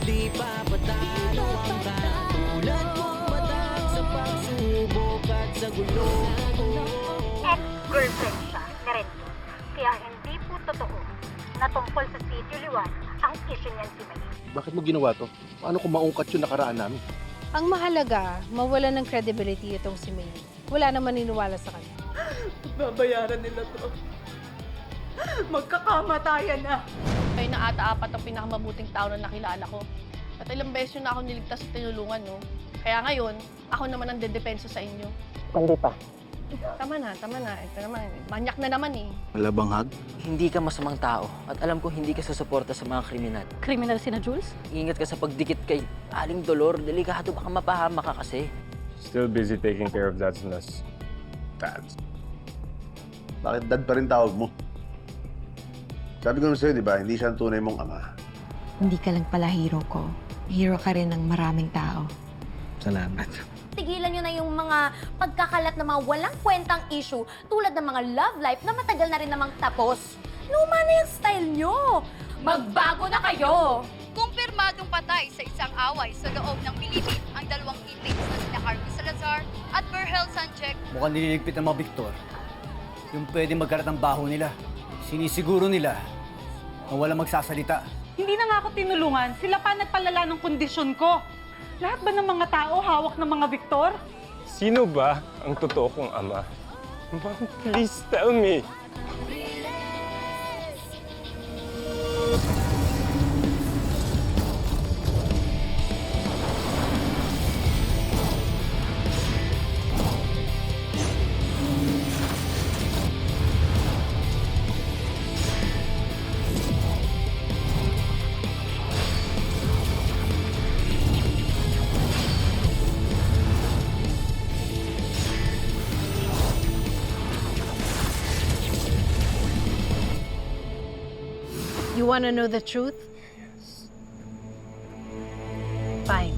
Di pa patalo ang katulad mong matak sa pagsubok at sa gulo. Ex-girlfriend siya ni Renzo. Kaya hindi po totoo na tungkol sa Sitio Liwan ang issue niyan si May. Bakit mo ginawa to? Paano kung maungkat yung nakaraan namin? Ang mahalaga, mawala ng credibility itong si May. Wala nang maniniwala sa kanya. Babayaran nila to. Magkakamatayan na. Kayo na ata apat ang pinakamabuting tao na nakilala ko. At ilang beses yun na ako niligtas sa tinulungan, no? Kaya ngayon, ako naman ang dedepensa sa inyo. Kundi pa. Tama na, tama na. Ito naman, manyak na naman eh. Malabanghag? Hindi ka masamang tao at alam ko hindi ka susuporta sa mga kriminal. Criminal si na Jules? Ingat ka sa pagdikit kay Aling Dolor. Delikado baka mapahama ka kasi. Still busy taking care of dads and us. Dads. Bakit dad pa rin tawag mo? Sabi ko naman sa'yo, di ba, hindi siya ang tunay mong ama. Hindi ka lang pala hero ko. Hero ka rin ng maraming tao. Salamat. Tigilan nyo na yung mga pagkakalat ng mga walang kwentang issue tulad ng mga love life na matagal na rin namang tapos. Luma na yung style nyo. Magbago na kayo! Kumpirmadong patay sa isang away sa loob ng Bilibid ang dalawang inmates na sina Harvey Salazar at Berhel Sanchek. Mukhang nililigpit ng mga Victor. Yung pwede magkarat ng baho nila. Sinisiguro nila na walang magsasalita. Hindi na nga ako tinulungan. Sila pa nagpalala ng kondisyon ko. Lahat ba ng mga tao hawak ng mga Victor? Sino ba ang totoo kong ama? Mom, please tell me. You wanna know the truth? Fine.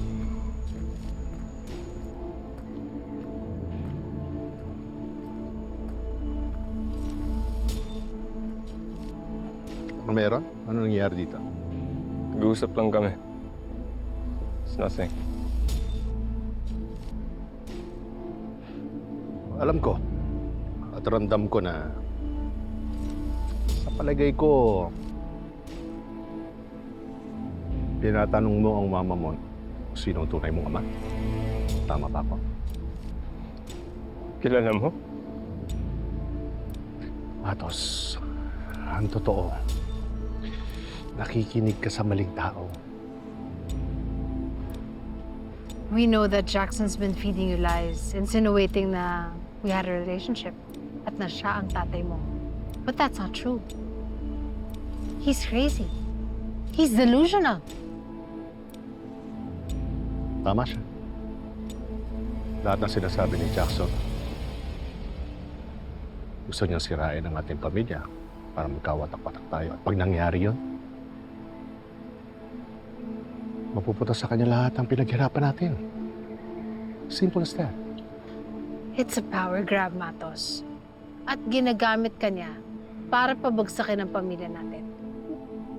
Ano meron? Ano nangyayari dito? Nag-uusap lang kami. It's nothing. Alam ko at ramdam ko na sa palagay ko tinatanong mo ang mama mo kung sino ang tunay mong ama. Tama ba ako? Kilala mo? Matos, ang totoo, nakikinig ka sa maling tao. We know that Jackson's been feeding you lies, insinuating na we had a relationship at na siya ang tatay mo. But that's not true. He's crazy. He's delusional. Tama siya. Lahat ng sinasabi ni Jackson, gusto niyang sirain ang ating pamilya para magkawatak-watak tayo. At pag nangyari yun, mapupunta sa kanya lahat ang pinaghirapan natin. Simple as that. It's a power grab, Matos. At ginagamit ka niya para pabagsakin ang pamilya natin.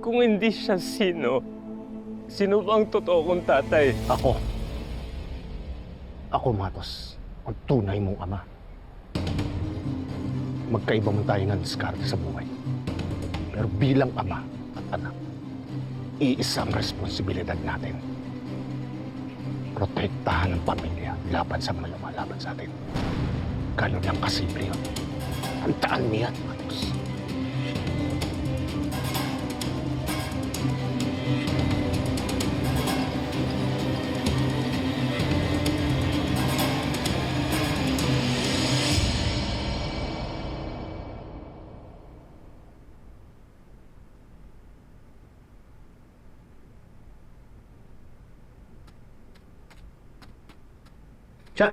Kung hindi siya sino, sino ba ang totoo kong tatay? Ako, Matos, ang tunay mong ama. Magkaiba man tayo ng diskarte sa buhay. Pero bilang ama at anak, iisang responsibilidad natin. Protektahan ang pamilya laban sa mga lumalaban sa atin. Ganun lang kasimple yun. Tandaan mo yan, Matos. Siya!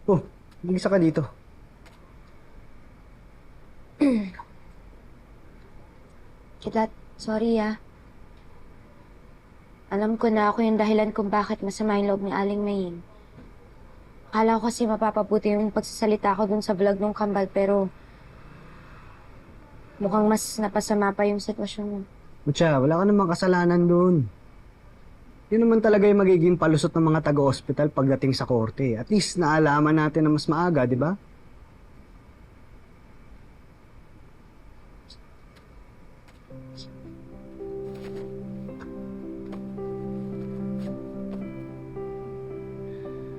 Oh, mag-isa ka dito. Kilat, sorry ah. Alam ko na ako yung dahilan kung bakit masama yung loob ni Aling Maying. Akala ko kasi mapapabuti yung pagsasalita ko dun sa vlog ng kambal, pero mukhang mas napasama pa yung sitwasyon mo. Mucha, wala ka namang kasalanan doon. Yun naman talaga yung magiging palusot ng mga taga-hospital pagdating sa korte. At least naalaman natin na mas maaga, di ba?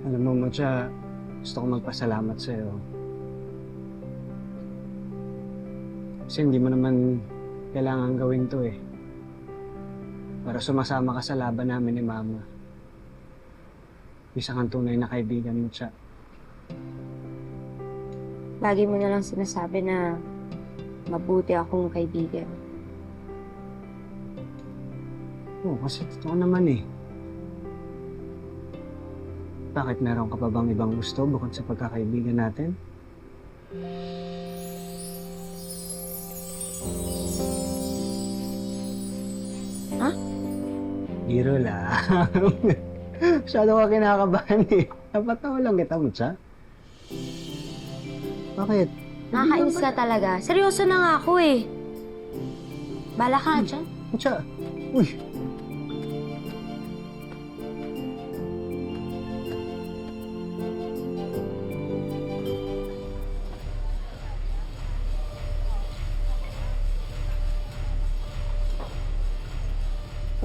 Alam mo, Matya, gusto ko magpasalamat sa'yo. Kasi hindi mo naman kailangan gawin to eh. Para sumasama ka sa laban namin ni Mama. Isa kang tunay na kaibigan mo siya. Lagi mo na lang sinasabi na mabuti akong kaibigan. Oo, kasi totoo naman eh. Bakit meron ka pa bang ibang gusto bukod sa pagkakaibigan natin? Ha? Biro lang. Masyado ka kinakabahan eh. Napatawa lang kita, Mutya. Bakit? Nakakainis ka talaga. Seryoso na nga ako eh. Bala ka dyan. Mutya, uy.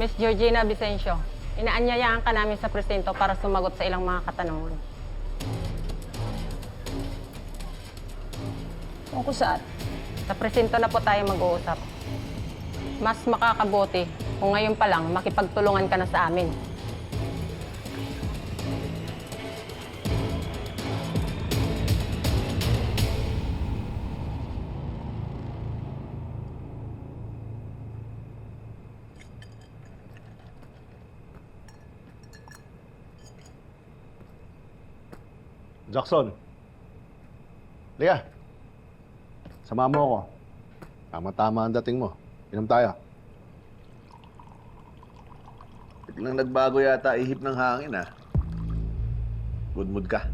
Miss Georgina Vicencio, inaanyayaan ka namin sa presinto para sumagot sa ilang mga katanungan. Tungkol saan? Sa presinto na po tayo mag-uusap. Mas makakabuti kung ngayon pa lang makipagtulungan ka na sa amin. Jackson. Liga. Sama mo ako. Tama-tama ang dating mo. Inom tayo. Biglang nagbago yata ihip ng hangin, ah. Good mood ka.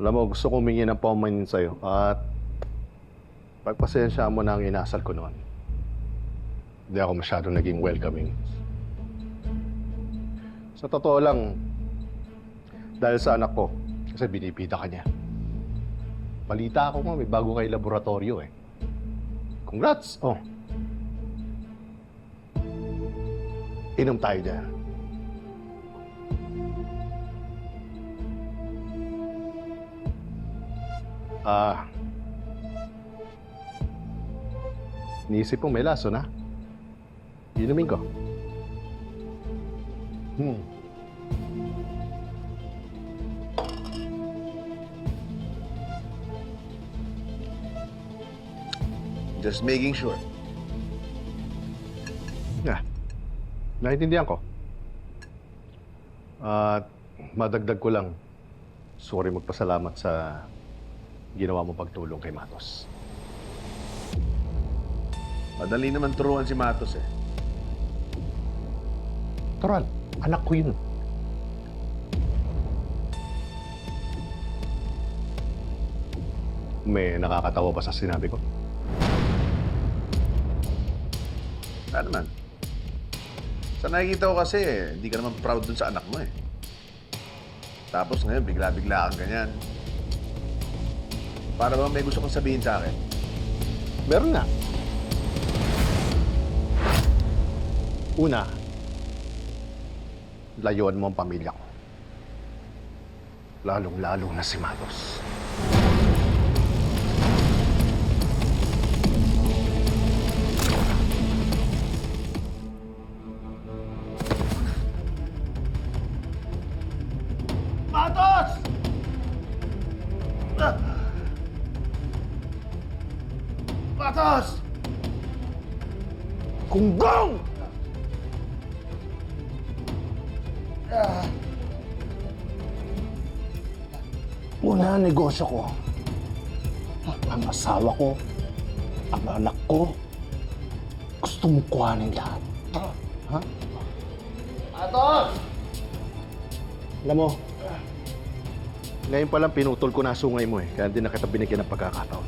Alam mo, gusto kong humingi ng paumanhin sa'yo at pagpasensya mo na ang inasal ko noon. Hindi ako masyadong naging welcoming. Sa totoo lang, dahil sa anak ko, kasi binibida ka niya. Balita ako nga, may bago kay laboratorio eh. Congrats! Oh. Inom tayo dyan. Niisip mo may laso na? Inumin ko. Just making sure. Yeah. Naintindihan ko. At madagdag ko lang, sorry magpasalamat sa ginawa mo pagtulong kay Matos. Madali naman turuan si Matos eh. Toral, anak ko yun. May nakakatawa ba sa sinabi ko? Ano naman? Sa nakikita ko kasi, hindi ka naman proud dun sa anak mo eh. Tapos ngayon, bigla-bigla kang ganyan. Para ba may gusto kong sabihin sa akin? Meron na. Una, layuan mo ang pamilya ko. Lalong-lalo na si Matos. Matos! Matos! Kunggong! Una ang negosyo ko. Ang asawa ko, ang anak ko, gusto mong kuhanin lahat. Ha? Matos! Alam mo, ngayon pa lang pinutol ko na sungay mo eh, kaya hindi na kita binigyan ng pagkakataon.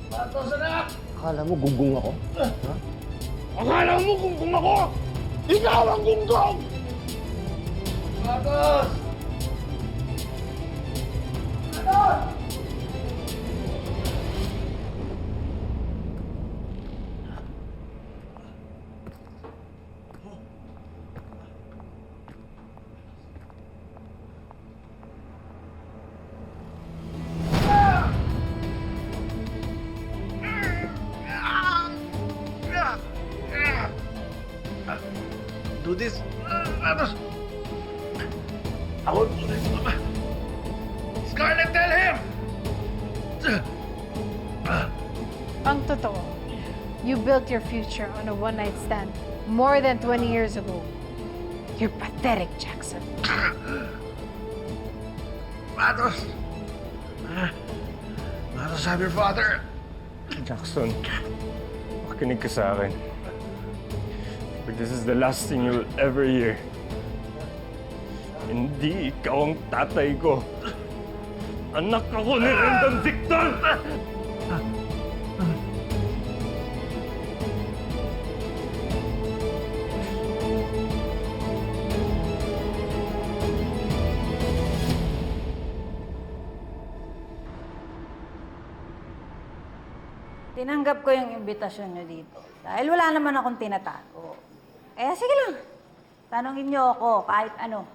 Matos, anak! Akala mo gunggong ako? Ha? Akala mo kung ako, ikaw ang gunggong! Matos! Matos! Do this. Ako. Scarlett, tell him! Ang totoo, you built your future on a one-night stand more than 20 years ago. You're pathetic, Jackson. Matos! Matos, have your father. Jackson, makinig ka sa akin. But this is the last thing you'll ever hear. Hindi ikaw ang tatay ko. Anak ako ni Rendon Victor! Tinanggap ko yung imbitasyon nyo dito. Dahil wala naman akong tinatago. Eh, sige lang. Tanungin nyo ako kahit ano.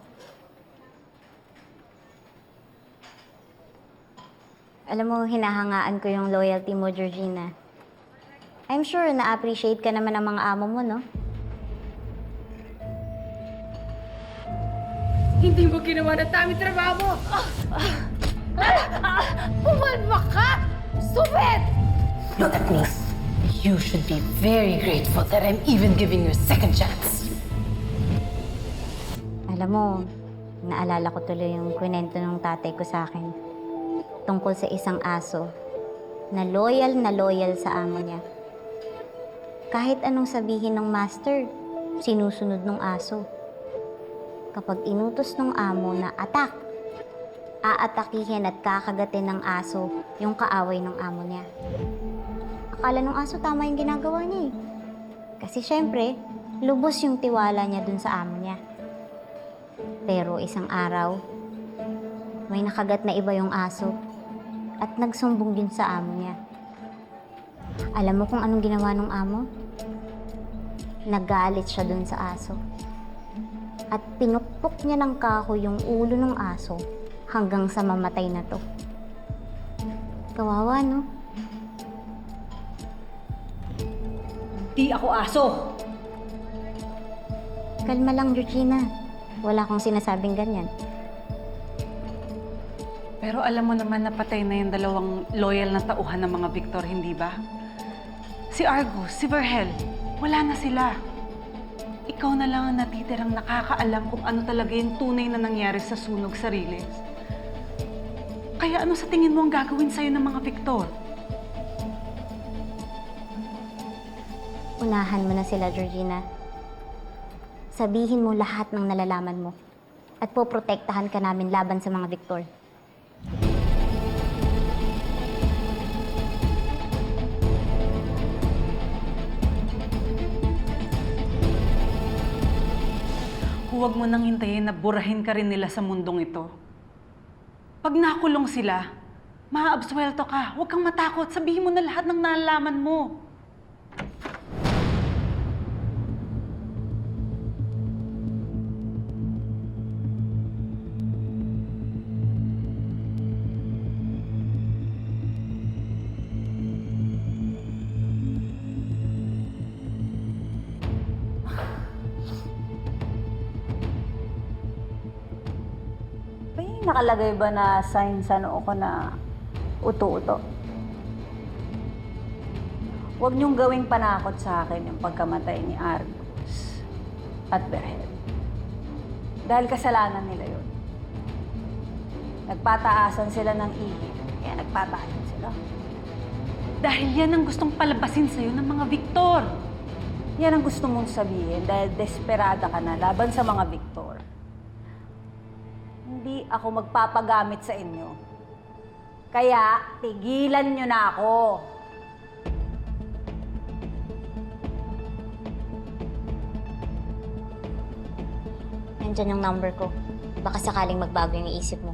Alam mo, hinahangaan ko yung loyalty mo, Georgina. I'm sure na-appreciate ka naman ng mga amo mo, no? Hindi mo ginawa na tamang trabaho mo! Pumalma ka! Stupid! Look at me. You should be very grateful that I'm even giving you a second chance. Alam mo, naalala ko tuloy yung kwento ng tatay ko sa akin. Tungkol sa isang aso na loyal sa amo niya. Kahit anong sabihin ng master, sinusunod ng aso. Kapag inutos ng amo na attack, aatakihin at kakagatin ng aso yung kaaway ng amo niya. Akala ng aso tama yung ginagawa niya eh. Kasi syempre, lubos yung tiwala niya dun sa amo niya. Pero isang araw, may nakagat na iba yung aso at nagsumbong din sa amo niya. Alam mo kung anong ginawa ng amo? Nagalit siya dun sa aso. At pinukpok niya ng kahoy yung ulo ng aso hanggang sa mamatay na to. Kawawa, no? Di ako aso! Kalma lang, Georgina. Wala akong sinasabing ganyan. Pero alam mo naman napatay na yung dalawang loyal na tauhan ng mga Victor, hindi ba? Si Argus, si Vergel, wala na sila. Ikaw na lang ang natitirang nakakaalam kung ano talaga yung tunay na nangyari sa sunog sa Riles. Kaya ano sa tingin mo ang gagawin sa'yo ng mga Victor? Unahan mo na sila, Georgina. Sabihin mo lahat ng nalalaman mo at poprotektahan ka namin laban sa mga Victor. Huwag mo nang hintayin na burahin ka rin nila sa mundong ito. Pag nakulong sila, maaabsuelto ka. Huwag kang matakot. Sabihin mo na lahat ng nalalaman mo. Nakalagay ba na sign sa noo ko na uto-uto? Huwag niyong gawing panakot sa akin yung pagkamatay ni Argus at Vergel. Dahil kasalanan nila yun. Nagpataasan sila ng ihip, kaya nagpatayan sila. Dahil yan ang gustong palabasin sa'yo ng mga Victor. Yan ang gusto mong sabihin dahil desperada ka na laban sa mga Victor. Hindi ako magpapagamit sa inyo. Kaya, tigilan nyo na ako. Nandyan yung number ko. Baka sakaling magbago yung isip mo.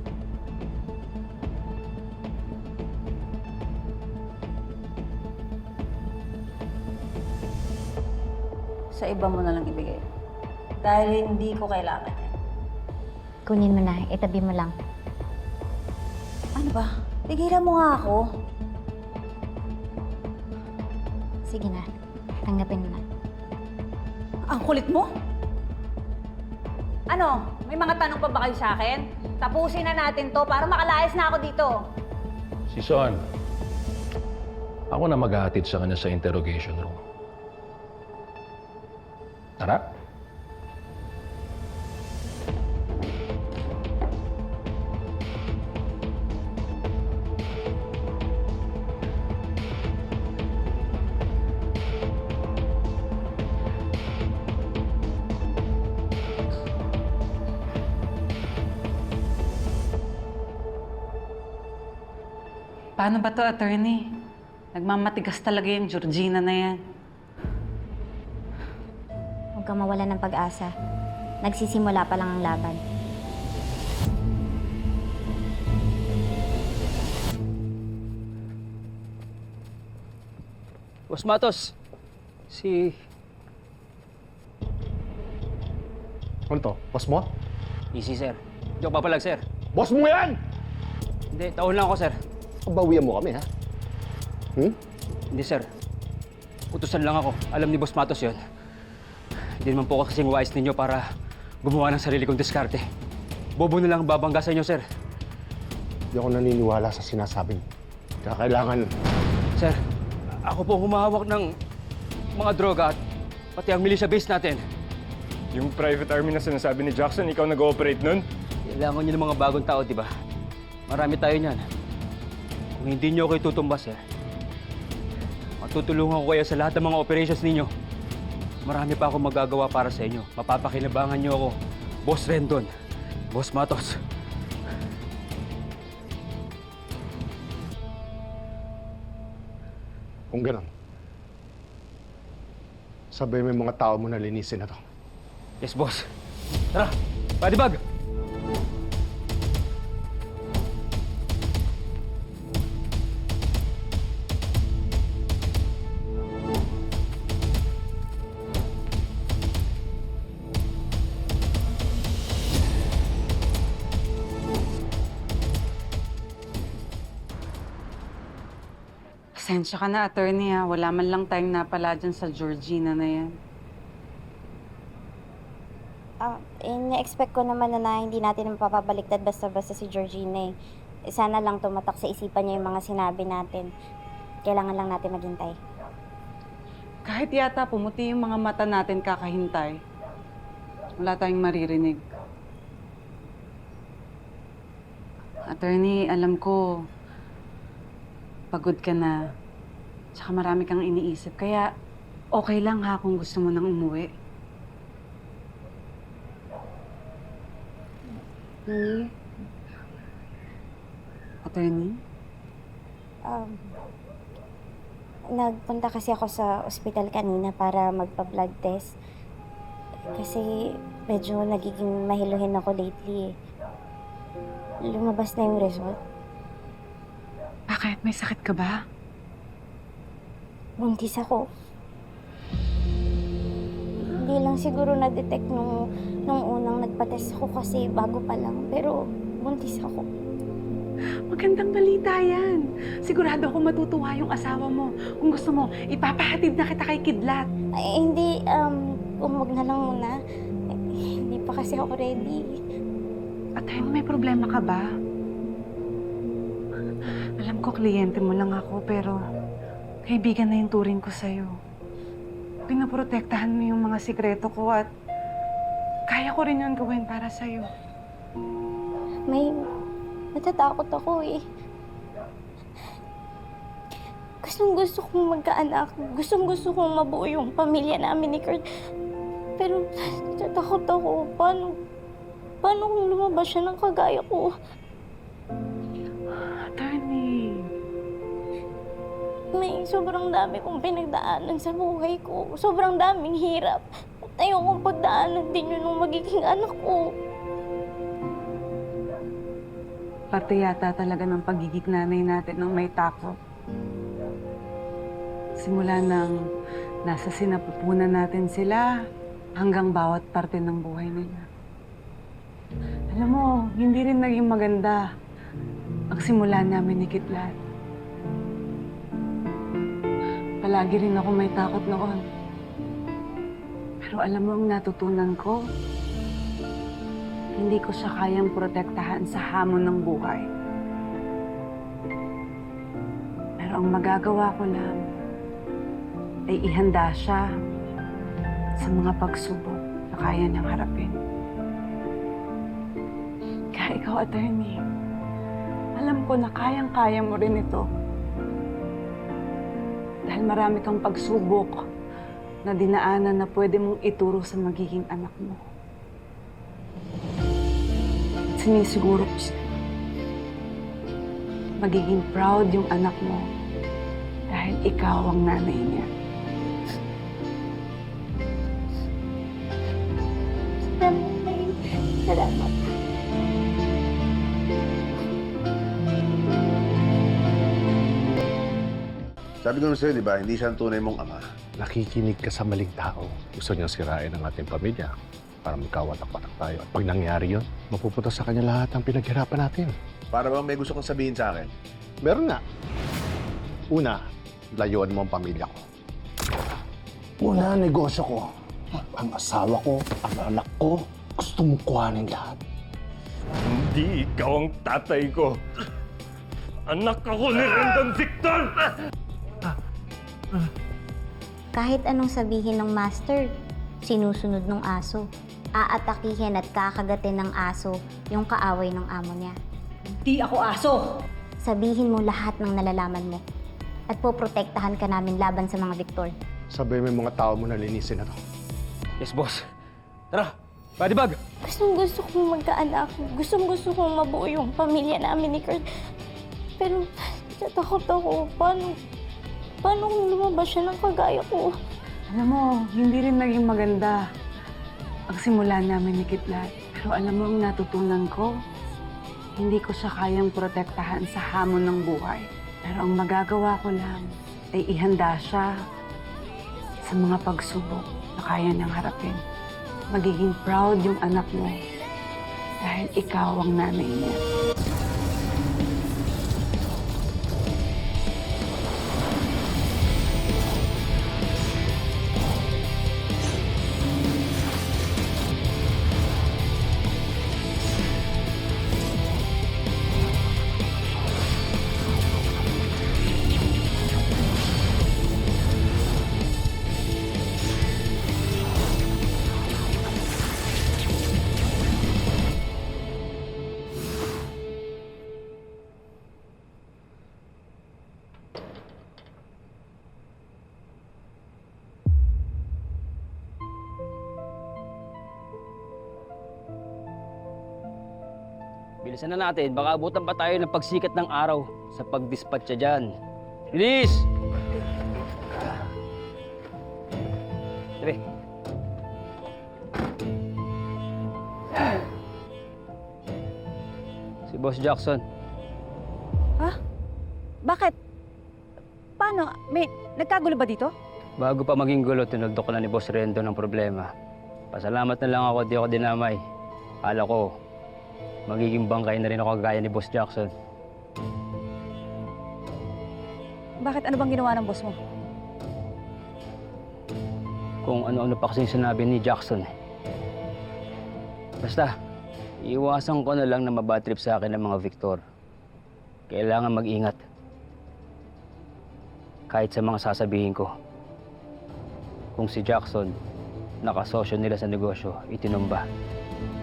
Sa iba mo na lang ibigay. Dahil hindi ko kailangan yan. Kunin mo na, itabi mo lang. Ano ba? Tigilan mo nga ako. Sige na, tanggapin mo na. Ang kulit mo? Ano? May mga tanong pa ba kayo sa akin? Tapusin na natin to para makalayas na ako dito. Si Son, ako na maghahatid sa kanya sa interrogation room. Tara. Paano ba to, attorney? Nagmamatigas talaga yung Georgina na yan. Huwag kang mawala ng pag-asa. Nagsisimula pa lang ang laban. Boss Matos, Ano to? Boss mo? Easy, sir. Hindi ako papalag, sir. Boss mo yan! Hindi, taon lang ako, sir. Bawian mo kami, ha? Hindi, sir. Utusan lang ako. Alam ni Boss Matos yun. Hindi naman po kasing wise ninyo para gumawa ng sarili kong diskarte. Bobo na lang ang babangga sa inyo, sir. Hindi ako naniniwala sa sinasabi mo. Kailangan... Sir, ako po humahawak ng mga droga at pati ang militia base natin. Yung private army na sinasabi ni Jackson, ikaw nag-ooperate nun? Kailangan nyo ng mga bagong tao, di ba? Marami tayo niyan. Kung hindi nyo ako itutumba, sir, matutulungan ko kayo sa lahat ng mga operations ninyo. Marami pa akong magagawa para sa inyo. Mapapakinabangan nyo ako. Boss Rendon, Boss Matos. Kung gano'n, sabay mo yung mga tao mo na linisin na to. Yes, boss. Tara, body bag! Pasensya ka na, attorney, ha? Wala man lang tayong napala dyan sa Georgina na yan. Na-expect ko naman na hindi natin mapapabaliktad basta-basta si Georgina eh. Sana lang tumatak sa isipan niya yung mga sinabi natin. Kailangan lang natin maghintay. Kahit yata pumuti yung mga mata natin kakahintay, wala tayong maririnig. Attorney, alam ko, pagod ka na, tsaka marami kang iniisip. Kaya okay lang ha kung gusto mo nang umuwi. Attorney? Nagpunta kasi ako sa ospital kanina para magpa-blood test. Kasi medyo nagiging mahiluhin ako lately eh. Lumabas na yung result. Bakit? May sakit ka ba? Buntis ako. Hindi lang siguro na-detect nung unang nagpa-test ako kasi bago pa lang. Pero buntis ako. Magandang balita yan. Sigurado ako matutuwa yung asawa mo. Kung gusto mo, ipapahatid na kita kay Kidlat. Ay, hindi. Huwag na lang muna. Hindi pa kasi ako ready. Attorney, may problema ka ba? Alam ko, kliyente mo lang ako, pero kaibigan na yung turing ko sa'yo. Pinaprotektahan mo yung mga sikreto ko at kaya ko rin yun gawin para sa'yo. May natatakot ako eh. Gustong-gusto kong magkaanak. Gustong-gusto kong mabuo yung pamilya namin ni Kurt. Pero natatakot ako. Paano kung lumabas siya ng kagaya ko? Attorney. May sobrang dami kong pinagdaanan sa buhay ko. Sobrang daming hirap. ayokong pagdaanan din yun ng magiging anak ko. Parte yata talaga ng pagiging nanay natin ng may takot. Simula nang nasa sinapupunan natin sila hanggang bawat parte ng buhay nila. Alam mo, hindi rin naging maganda ang simula namin ni Kitlat. Palagi rin ako may takot noon. Pero alam mo ang natutunan ko? Hindi ko siya kayang protektahan sa hamon ng buhay. Pero ang magagawa ko lang ay ihanda siya sa mga pagsubok na kaya niyang harapin. Kaya ikaw, attorney, alam ko na kayang-kaya mo rin ito. Dahil marami kang pagsubok na dinaanan na pwede mong ituro sa magiging anak mo. At sinisiguro ko siya, magiging proud yung anak mo dahil ikaw ang nanay niya. Salamat. Sabi ko naman sa'yo, di ba, hindi siya ang tunay mong ama. Nakikinig ka sa maling tao. Gusto niyang sirain ang ating pamilya para magkawatak-watak tayo. At pag nangyari yun, mapupunta sa kanya lahat ang pinaghirapan natin. Para bang may gusto kong sabihin sa akin? Meron nga. Una, layuan mo ang pamilya ko. Una, negosyo ko. Ang asawa ko, ang anak ko, gusto mong kuhanin lahat. Hindi ikaw ang tatay ko. Anak ako ni Rendon Victor! Kahit anong sabihin ng master, sinusunod ng aso. Aatakihin at kakagatin ng aso yung kaaway ng amo niya. Di ako aso! Sabihin mo lahat ng nalalaman mo at poprotektahan ka namin laban sa mga Victor. Sabay mo yung mga tao mo na linisin na to. Yes, boss. Tara, Padibag! Gusto kong magkaanak. Gusto kong mabuo yung pamilya namin ni Kurt. Pero natakot ako. Paano kung lumabas siya ng kagaya ko? Alam mo, hindi rin naging maganda ang simula namin ni Kitlat. Pero alam mo ang natutunan ko? Hindi ko siya kayang protektahan sa hamon ng buhay. Pero ang magagawa ko lang ay ihanda siya sa mga pagsubok na kaya niyang harapin. Magiging proud yung anak mo dahil ikaw ang nanay niya. Bilisan na natin, baka abutan pa tayo ng pagsikat ng araw sa pag-dispatcha dyan. Bilis! Sige. Si Boss Jackson. Ha? Bakit? Paano? May nagkagulo ba dito? Bago pa maging gulo, tinuldok ko na ni Boss Rendo ng problema. Pasalamat na lang ako, di ako dinamay. Kala ko, magiging bangkay na rin ako kagaya ni Boss Jackson. Bakit? Ano bang ginawa ng boss mo? Kung ano-ano pa kasi sinabi ni Jackson. Basta, iiwasan ko na lang na mabatrip sa akin ng mga Victor. Kailangan mag-ingat. Kahit sa mga sasabihin ko. Kung si Jackson, nakasosyo nila sa negosyo, itinumba.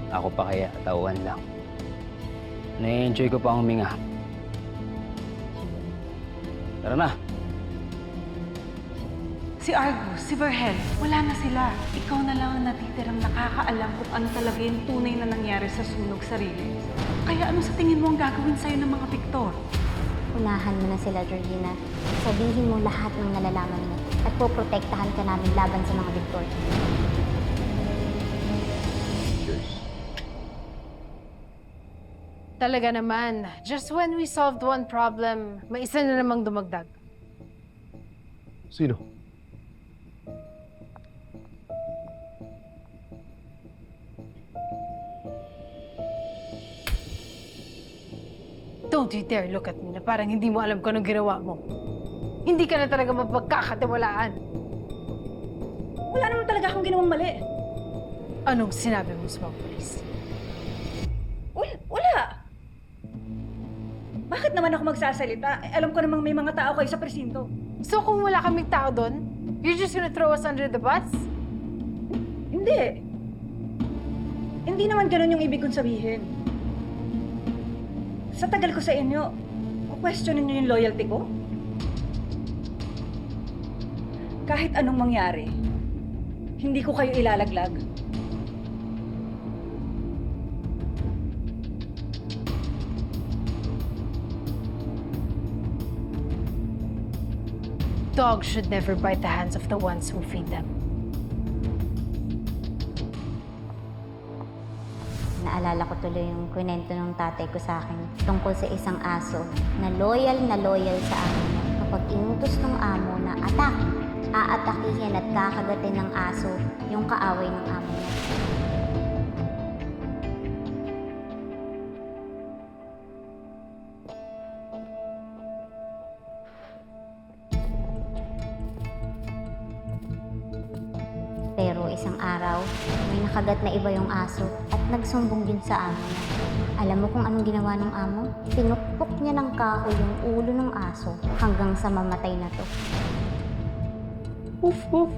Ako pa kaya, tauhan lang. Na-enjoy ko pa ang huminga. Tara na! Si Argo, si Verhel, wala na sila. Ikaw na lang ang natitirang nakakaalam kung ano talaga yung tunay na nangyari sa sunog sa Riles. Kaya ano sa tingin mo ang gagawin sa'yo ng mga Victor? Unahan mo na sila, Georgina. Sabihin mo lahat ng nalalaman mo at poprotektahan ka namin laban sa mga Victor. Talaga naman, just when we solved one problem, may isa na namang dumagdag. Sino? Don't you dare look at me na parang hindi mo alam kung anong ginawa mo. Hindi ka na talaga mapagkakatiwalaan. Wala naman talaga akong ginawang mali. Anong sinabi mo sa mga polis? Wala. Bakit naman ako magsasalita? Alam ko namang may mga tao kayo sa presinto. So kung wala kaming tao doon, you're just gonna throw us under the bus? Hindi. Hindi naman ganun yung ibig kong sabihin. Sa tagal ko sa inyo, questionin niyo yung loyalty ko? Kahit anong mangyari, hindi ko kayo ilalaglag. Dogs should never bite the hands of the ones who feed them. Naalala ko tuloy yung kwento ng tatay ko sa akin tungkol sa isang aso na loyal sa amo niya. Kapag inutos ng amo na aatakihin at kakagatin ng aso yung kaaway ng amo niya. Pero isang araw, may nakagat na iba yung aso at nagsumbong din sa amo niya. Alam mo kung anong ginawa ng amo? Pinukpok niya ng kahoy yung ulo ng aso hanggang sa mamatay na to. Woof, woof.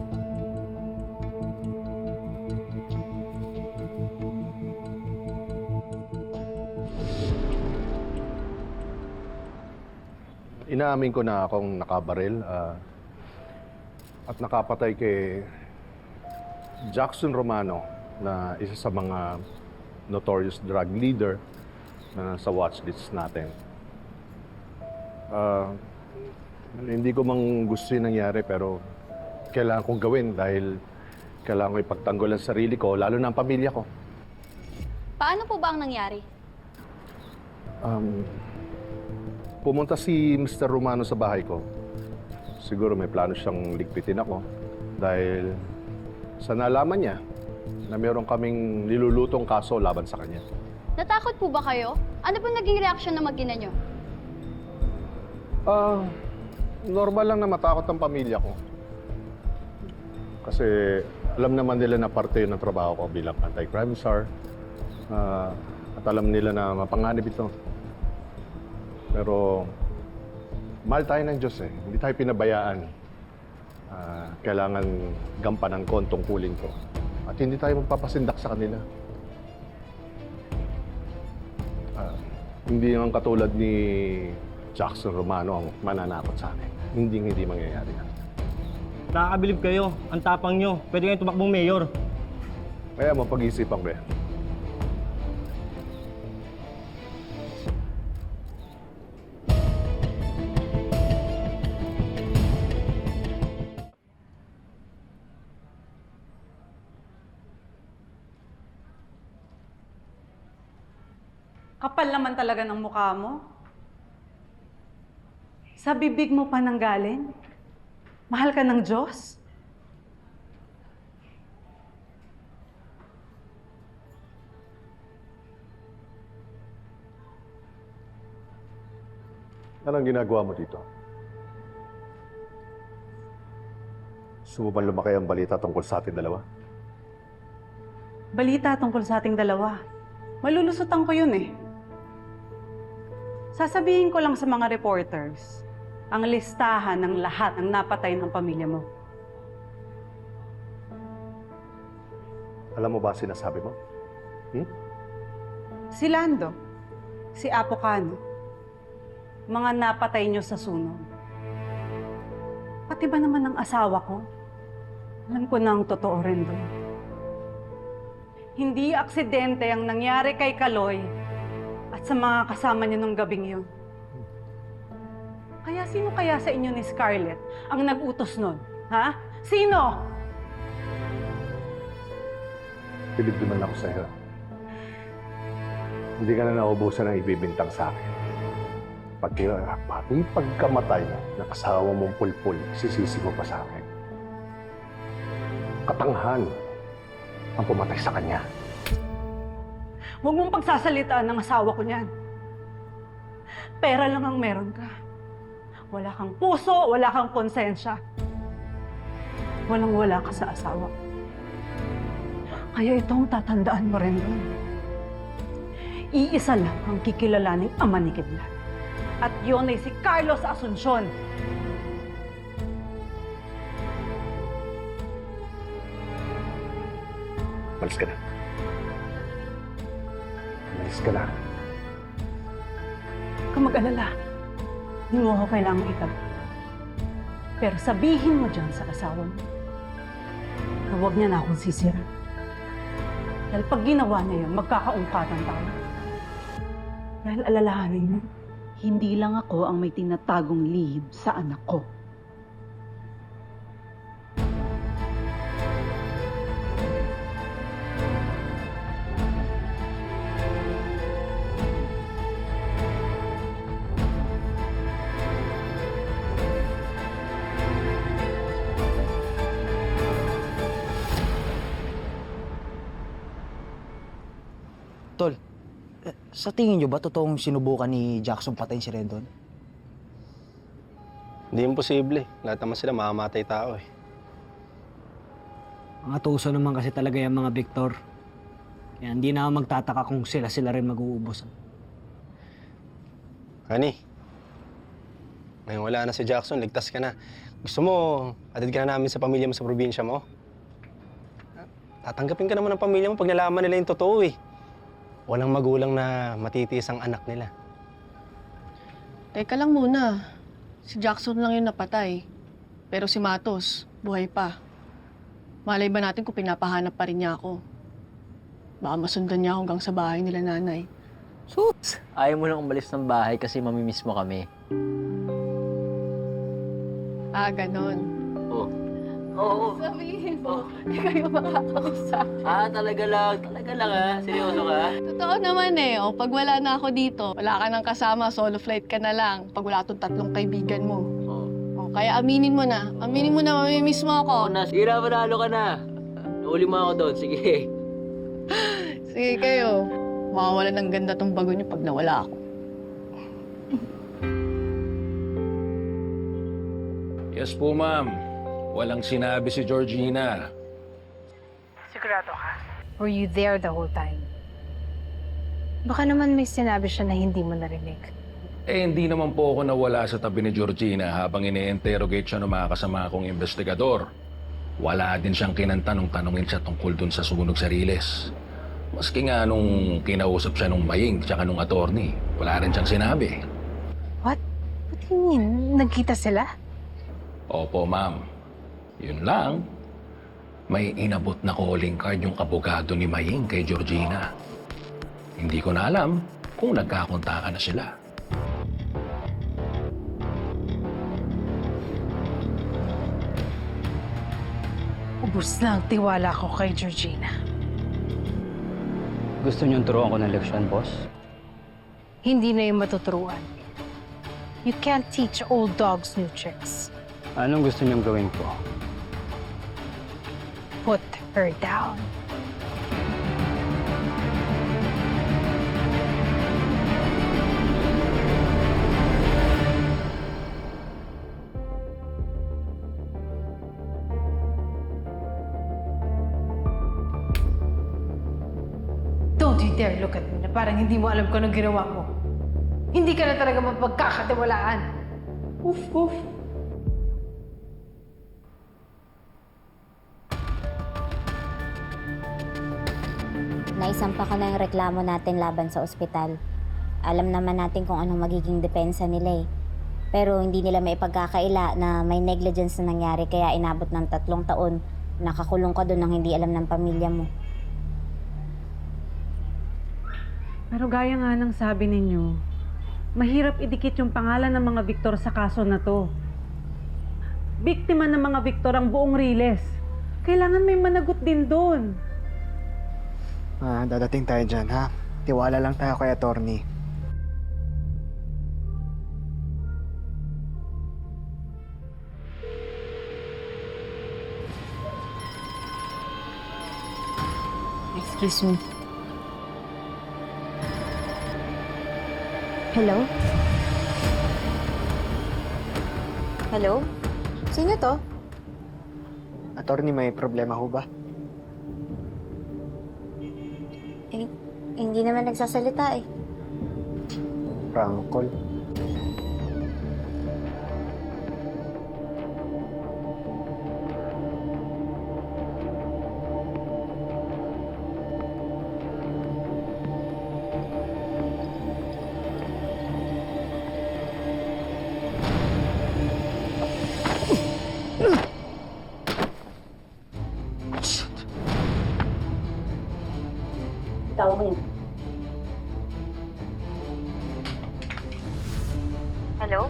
Inaamin ko na akong nakabaril at nakapatay kay Jackson Romano na isa sa mga notorious drug leader na sa watchlist natin. Hindi ko mang gusto yung nangyari pero kailangan kong gawin dahil kailangan ko ipagtanggol ang sarili ko, lalo na ang pamilya ko. Paano po ba ang nangyari? Pumunta si Mr. Romano sa bahay ko. Siguro may plano siyang ligpitin ako dahil sa nalaman niya na meron kaming nilulutong kaso laban sa kanya. Natakot po ba kayo? Ano po naging reaksyon ng mag-ina nyo? Normal lang na matakot ang pamilya ko. Kasi alam naman nila na parte yun ng trabaho ko bilang anti-crime czar. At alam nila na mapanganib ito. Pero mahal tayo ng Diyos eh. Hindi tayo pinabayaan. Kailangan gampanan ko ang tungkulin ko. At hindi tayo magpapasindak sa kanila. Hindi ang katulad ni Jackson Romano ang mananakot sa akin. Hindi mangyayari yan. Nakakabilib kayo. Ang tapang nyo. Pwede kayong tumakbong mayor. Kaya mapag-isipan ko yan. Kapal naman talaga ng mukha mo. Sa bibig mo pa nanggaling? Mahal ka ng Diyos? Anong ginagawa mo dito? Gusto mo ba lumaki ang balita tungkol sa ating dalawa? Balita tungkol sa ating dalawa. Malulusutan ko yun eh. Sasabihin ko lang sa mga reporters ang listahan ng lahat ng napatay ng pamilya mo. Alam mo ba ang sinasabi mo? Si Lando, si Apocano, mga napatay nyo sa sunog. Pati ba naman ang asawa ko? Alam ko na ang totoo rin doon. Hindi aksidente ang nangyari kay Kaloy at sa mga kasama niya nung gabing yun. Kaya sino kaya sa inyo ni Scarlett ang nag-utos nun? Ha? Sino? Bilib naman ako sa'yo. Hindi ka na naubusan ng ibibintang sa akin. Pati pagkamatay ng asawa mong pulpul, sisisi mo pa sa akin. Katanghan ang pumatay sa kanya. Huwag mong pagsasalitaan ng asawa ko niyan. Pera lang ang meron ka. Wala kang puso, wala kang konsensya. Walang-wala ka sa asawa. Kaya ito ang tatandaan mo rin doon. Iisa lang ang kikilalaning ama ni Kidlat. At yun ay si Carlos Asuncion. Malis ka na. Malis ka na. Huwag kang mag-alala. Hindi mo ako kailangang itabi. Pero sabihin mo dyan sa asawa mo na huwag niya na akong sisira. Dahil pag ginawa niya yun, magkakaungkatan tayo. Dahil alalahanin mo, hindi lang ako ang may tinatagong lihim sa anak ko. Tol, sa tingin nyo ba totoong sinubukan ni Jackson patayin si Rendon? Hindi imposible. Lahat naman sila mamamatay tao eh. Mga tuso naman kasi talaga yung mga Victor. Kaya hindi na ako magtataka kung sila rin mag-uubos. Honey, ngayon wala na si Jackson, ligtas ka na. Gusto mo, atid ka na namin sa pamilya mo sa probinsya mo? Tatanggapin ka naman ng pamilya mo pag nalaman nila yung totoo eh. Walang magulang na matitiis ang anak nila. Teka lang muna. Si Jackson lang yung napatay. Pero si Matos, buhay pa. Malay ba natin kung pinapahanap pa rin niya ako? Baka masundan niya ako hanggang sa bahay nila nanay. Sus! Ayaw mo lang umalis ng bahay kasi mamimiss mo kami. Ah, ganon. Oh. Oo. Sabihin mo, di kayo makakamiss sa akin. Ah, talaga lang ah. Seryoso ka? Totoo naman eh. O, pag wala na ako dito, wala ka nang kasama, solo flight ka na lang. Pag wala itong 3 kaibigan mo. O, kaya aminin mo na. Aminin mo na, mamimiss mo ako. Sige na, manalo ka na. Nauli mo ako doon, sige. Sige kayo. Makawala ng ganda tong bago niyo pag nawala ako. Yes po, ma'am. Walang sinabi si Georgina. Sigurado ka? Were you there the whole time? Baka naman may sinabi siya na hindi mo narinig. Eh, hindi naman po ako nawala sa tabi ni Georgina habang ini-interrogate siya ng mga kasama kong investigador. Wala din siyang kinanta nung tanungin siya tungkol dun sa sunog sa Riles. Maski nga nung kinausap siya nung Maying tsaka nung attorney, wala rin siyang sinabi. What? What do you mean? Nagkita sila? Opo, ma'am. Yun lang, may inabot na calling card yung abogado ni Maying kay Georgina. Hindi ko na alam kung nagkakontakan na sila. Ubus na ang tiwala ko kay Georgina. Gusto niyong turuan ko ng leksyon, boss? Hindi na yung matuturuan. You can't teach old dogs new tricks. Anong gusto niyong gawin ko? Put her down. Don't you dare look at me na parang hindi mo alam kung anong ginawa mo. Hindi ka na talaga mapagkakatiwalaan. Oof, oof. Naisampa ko na yung reklamo natin laban sa ospital. Alam naman natin kung anong magiging depensa nila eh. Pero hindi nila maipagkakaila na may negligence na nangyari kaya inabot ng 3 taon. Nakakulong ka doon nang hindi alam ng pamilya mo. Pero gaya nga ng sabi ninyo, mahirap idikit yung pangalan ng mga Victor sa kaso na to. Biktima ng mga Victor ang buong Riles. Kailangan may managot din doon. Dadating tayo dyan, ha? Tiwala lang tayo kay attorney. Excuse me. Hello? Hello? Sino to? Attorney, may problema ho ba? Eh, hindi naman nagsasalita eh. Prank call. Tawag mo yun. Hello?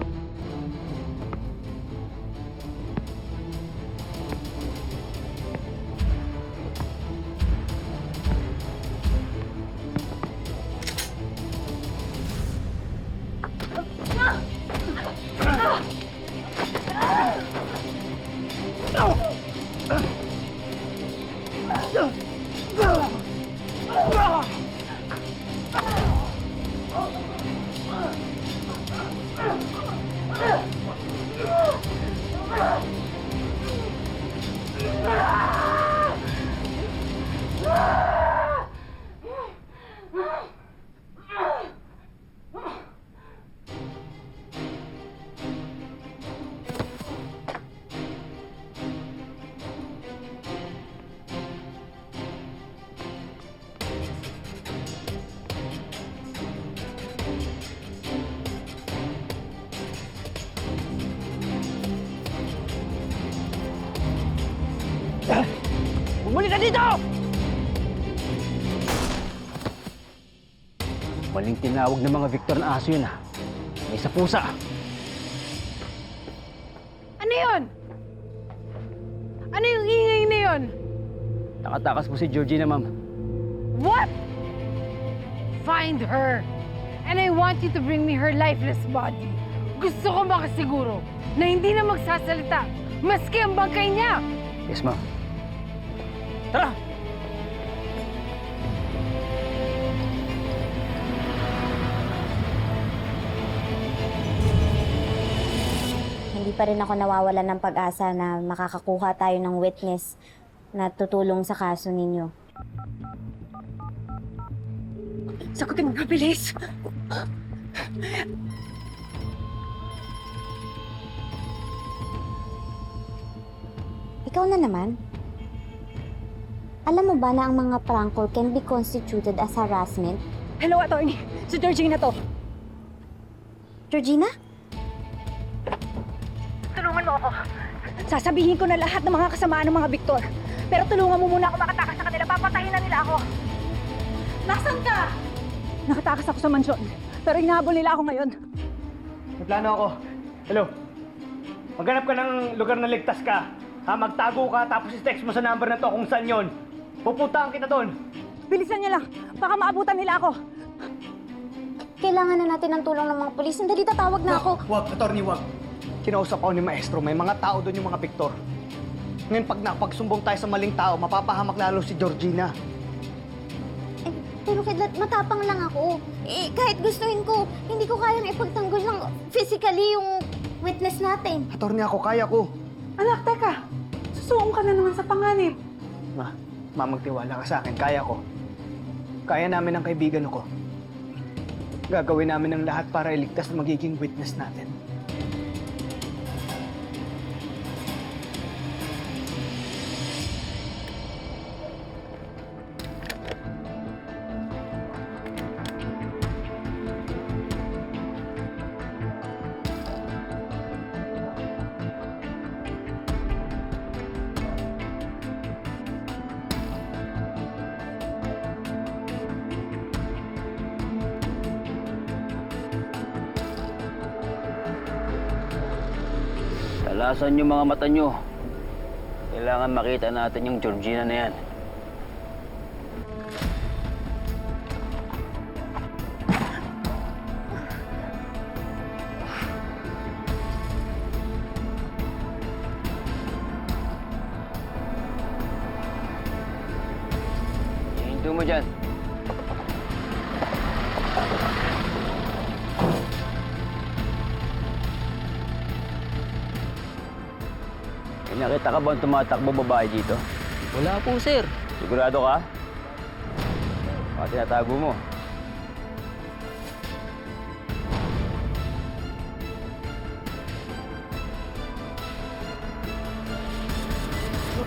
Bumalik ka dito! Maling tinawag ng mga Victor na aso yun, ha? May sa pusa. Ano yun? Ano yung ingay na yun? Nakatakas po si Georgina, ma'am. What? Find her. And I want you to bring me her lifeless body. Gusto ko makasiguro na hindi na magsasalita maski ang bangkay niya. Yes, ma'am. Tara! Hindi pa rin ako nawawalan ng pag-asa na makakakuha tayo ng witness na tutulong sa kaso ninyo. Sagutin mo na, bilis! Ikaw na naman. Alam mo ba na ang mga prank call can be constituted as harassment? Hello, attorney. Si Georgina to. Georgina? Tulungan mo ako. Sasabihin ko na lahat ng mga kasamaan ng mga Victor. Pero tulungan mo muna ako makatakas sa kanila. Papatayin na nila ako. Nasaan ka? Nakatakas ako sa mansyon. Pero hinahabol nila ako ngayon. May plano ako. Hello. Maghanap ka ng lugar na ligtas ka. Ha, magtago ka tapos i-text mo sa number na to kung saan yon. Pupuntahan kita doon. Bilisan niyo lang. Baka maabutan nila ako. Kailangan na natin ng tulong ng mga pulis. Sandali, tatawag na ako. Wag, attorney, wag. Kinausap ako ni Maestro, may mga tao doon yung mga Victor. Ngayon, pag napagsumbong tayo sa maling tao, mapapahamak lalo si Georgina. Eh, pero Kidlat, matapang lang ako. Eh, kahit gustuhin ko, hindi ko kayang ipagtanggol ng physically yung witness natin. Attorney, ako, kaya ko. Anak, teka. Susuong ka na naman sa panganib. Ma, magtiwala ka sa akin, kaya ko. Kaya namin ang kaibigan ko. Gagawin namin ang lahat para iligtas na magiging witness natin. Talasan yung mga mata nyo. Kailangan makita natin yung Georgina na yan. Ito mo dyan. May nakita ka bang tumatakbo babae dito? Wala po, sir. Sigurado ka? Baka tinatago mo.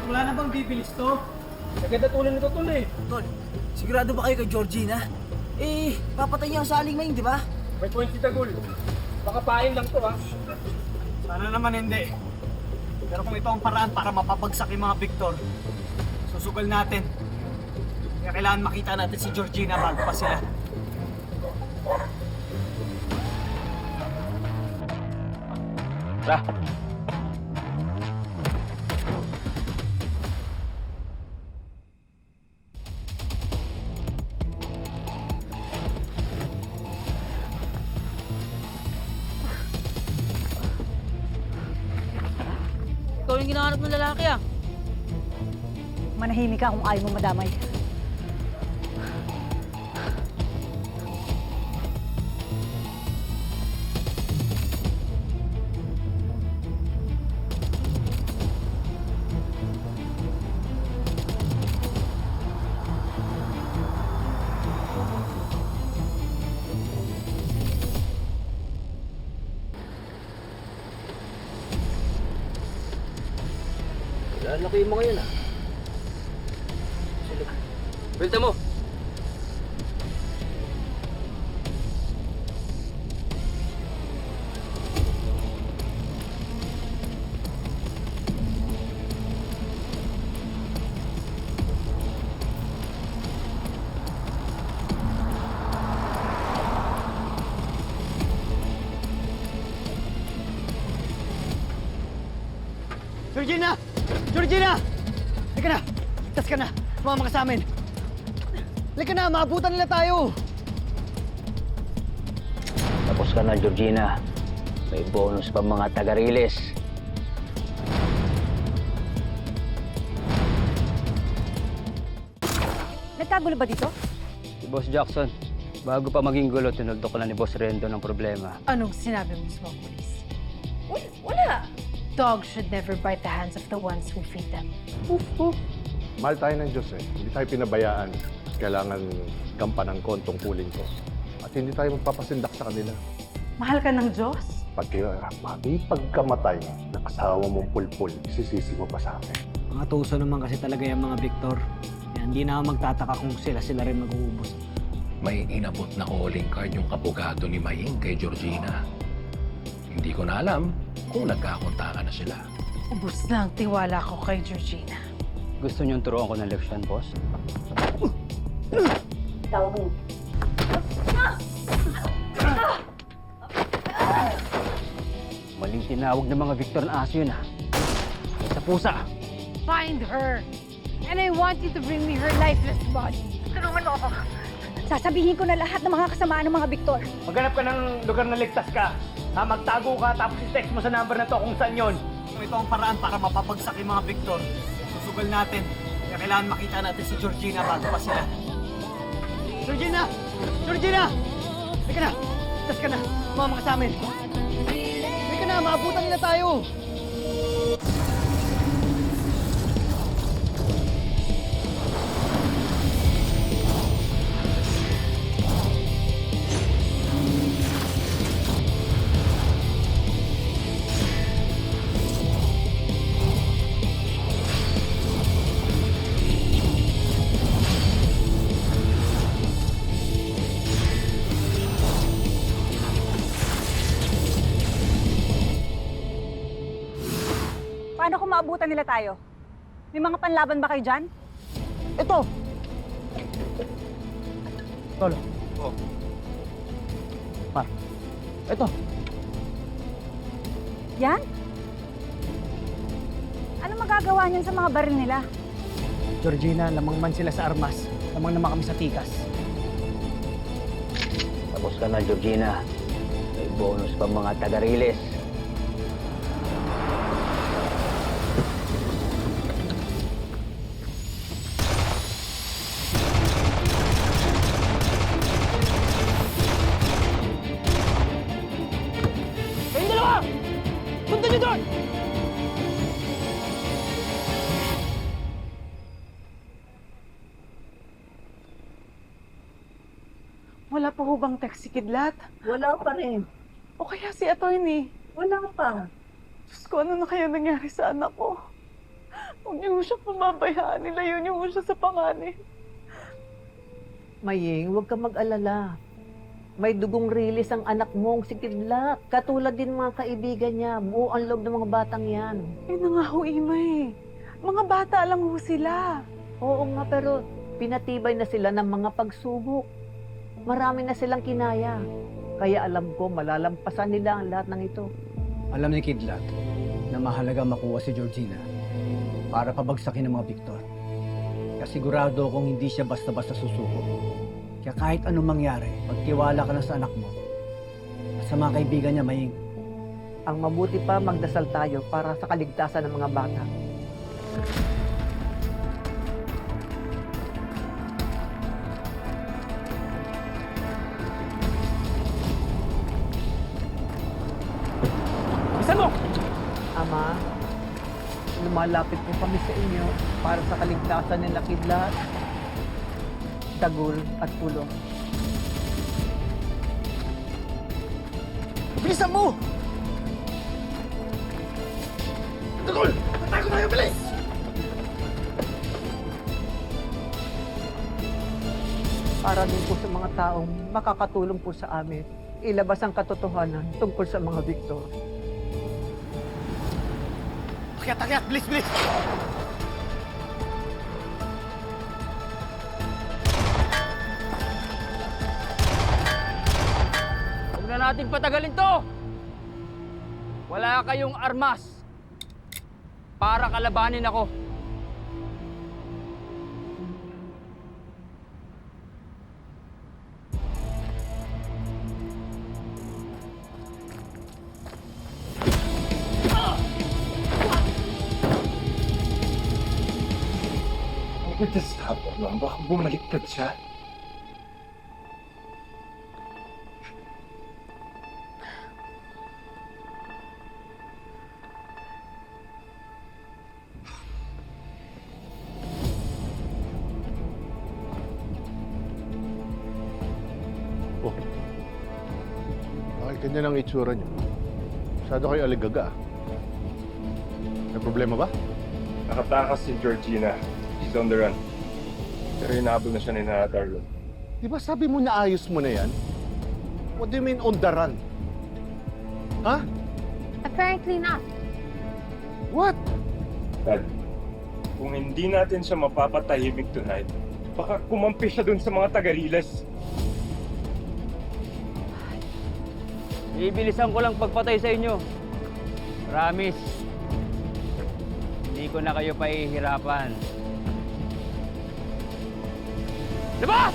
Wala na bang bibilis to? Naganda tuloy nito tuloy. Tol, sigurado ba kayo kay Georgina? Eh, papatay niya ang saling maing, di ba? May point si Tagul. Baka pain lang to ha. Sana naman hindi. Pero kung ito ang paraan para mapapagsak yung mga Victor, susugal natin. Kaya kailangan makita natin si Georgina bago pa sila. Tara! Ikaw yung ginahanap ng lalaki ah. Manahimik ka kung ayaw mo madamay. Lalaki mo ngayon ah. Bilta mo! Georgina! Georgina! Halika na! Ligtas ka na! Sumama ka sa amin! Halika na! Maabutan nila tayo! Tapos ka na, Georgina. May bonus pa mga taga-Riles. Nagkagulo ba dito? Si Boss Jackson, bago pa maging gulo, tinuldo ko na ni Boss Rendo ng problema. Anong sinabi mo sa mga pulis? Wala. Dogs should never bite the hands of the ones who feed them. Mahal tayo ng Diyos eh. Hindi tayo pinabayaan. Kailangan gampanan ko ang tungkulin ko. At hindi tayo magpapasindak sa kanila. Mahal ka ng Diyos? Pati pagkamatay ng asawa mong pulpul, isisisi mo pa sa akin. Mga tuso naman kasi talaga yung mga Victor. Kaya hindi na ako magtataka kung sila rin mag-uubos. May inabot na calling card yung abogado ni Maying kay Georgina. Hindi ko na alam kung nagkakontakan na sila. Ubus na ang tiwala ko kay Georgina. Gusto niyong turuan ko ng leksyon, Boss? Tawag mo. Maling tinawag ng mga Victor na aso yun, ah. Sa pusa. Find her! And I want you to bring me her lifeless body. Tulungan mo ako. Sasabihin ko na lahat ng mga kasamaan ng mga Victor. Maghanap ka ng lugar na ligtas ka. Ha, magtago ka tapos i-text mo sa number na to kung saan yon. Kung ito ang paraan para mapapagsak yung mga Victor, susugal natin. Kaya kailangan makita natin si Georgina bago pa sila. Georgina! Georgina! Halika na! Ligtas ka na! Sumama ka sa amin! Halika na! Maabutan nila tayo! Paano kung maabutan nila tayo? May mga panlaban ba kayo dyan? Ito! Tol. Oh. Par. Ito. Yan? Ano magagawa niyan sa mga baril nila? Georgina, lamang man sila sa armas. Lamang naman kami sa tikas. Tapos ka na, Georgina. May bonus pa mga taga-Riles. niyo doon! Wala pa ho bang text si Kidlat? Wala pa rin. O kaya si Attorney? Wala pa. Diyos ko, ano na kaya nangyari sa anak ko? Huwag niyo ho siya pamabayaan. Nilayo niyo ho siya sa panganib. Maying, huwag ka mag-alala. May dugong rilis ang anak mong si Kidlat. Katulad din mga kaibigan niya. Buo ang loob ng mga batang yan. Yun na nga ho, Imay. Mga bata lang ho sila. Oo nga, pero pinatibay na sila ng mga pagsubok. Marami na silang kinaya. Kaya alam ko, malalampasan nila ang lahat ng ito. Alam ni Kidlat na mahalaga makuha si Georgina para pabagsakin ng mga Victor. Kaya sigurado akong hindi siya basta-basta susuko. Kaya kahit anong mangyari, magtiwala ka lang sa anak mo at sa mga kaibigan niya, Maying. Ang mabuti pa, magdasal tayo para sa kaligtasan ng mga bata. Bisa mo! Ama, lumalapit po kami sa inyo para sa kaligtasan nila Kidlat, Dagul at Pulo. Bilisan mo! Dagul! Patay ko tayo, bilis! Para din po sa mga taong makakatulong po sa amin, ilabas ang katotohanan tungkol sa mga Victor. Akyat! Bilis! Huwag na natin patagalin to! Wala kayong armas para kalabanin ako. Huwag na stop, ma'am. Baka bumaliktad siya. Oh. Bakit ganyan ang itsura niyo? Masyado kayo aligaga. May problema ba? Nakatakas si Georgina. She's on the run. Pero hinahabol na siya ni Nana Tarlon. Di ba sabi mo na ayos mo na yan? What do you mean on the run? Ha? Apparently not. What? Dad, kung hindi natin siya mapapatahimik tonight, baka kumampi siya dun sa mga taga-Riles. Ibilisan ko lang pagpatay sa inyo. Promise. Hindi ko na kayo pahihirapan. Labas!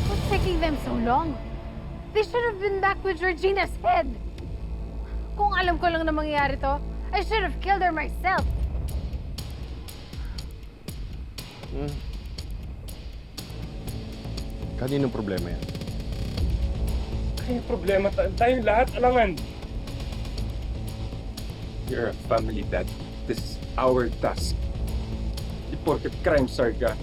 What's taking them so long? They should have been back with Georgina's head. Kung alam ko lang na mangyayari to, I should have killed her myself. Kaninong problema yan? Kaya problema tayong lahat, alangan. You're a family, Dad. This is our task. Di porket crime star ka.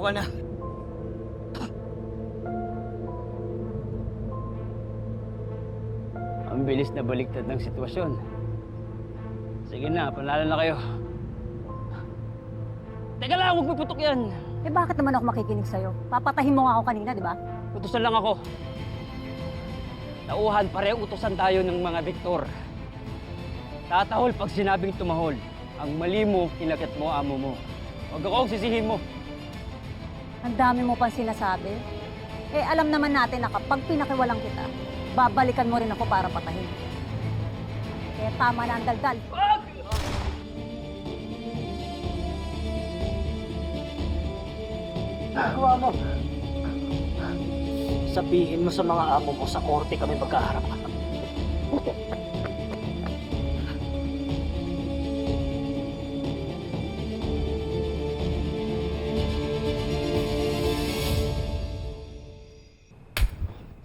ka na. Ang bilis na baliktad ng sitwasyon. Sige na, panalo na kayo. Teka lang, huwag mo putok yan. Eh bakit naman ako makikinig sa'yo? Papatahin mo nga ako kanina, di ba? Utusan lang ako. Tauhan, pareho utusan tayo ng mga Victor. Tatahol pag sinabing tumahol. Ang mali mo, kinakit mo, amo mo. Huwag ako ang sisihin mo. Ang dami mo pang sinasabi. Eh alam naman natin na kapag pinakiwalang kita, babalikan mo rin ako para patahin. Kaya tama na ang daldal. Nagawa mo. Sabihin mo sa mga amo mo sa korte kami magkaharap.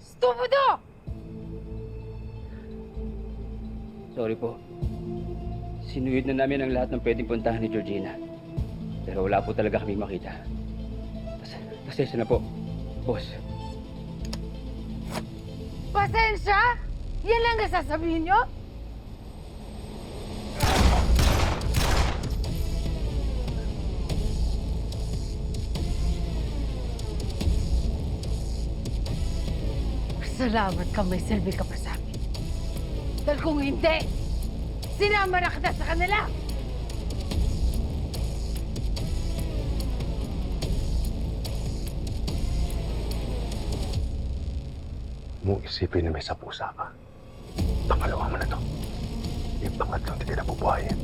Stupido! Sorry po. Sinuyod na namin ang lahat ng pwedeng puntahan ni Georgina. Pero wala po talaga kami makita. Pasensya na po, boss. Pasensya? Yan lang nasasabihin nyo? Salamat ka, may silbi ka pa sa akin. Dahil kung hindi, sinama na kita sa kanila. Mong isipin na may sapusa ka. Pangalawa mo na to. Yung pangatlong hindi ka nabubuhayin.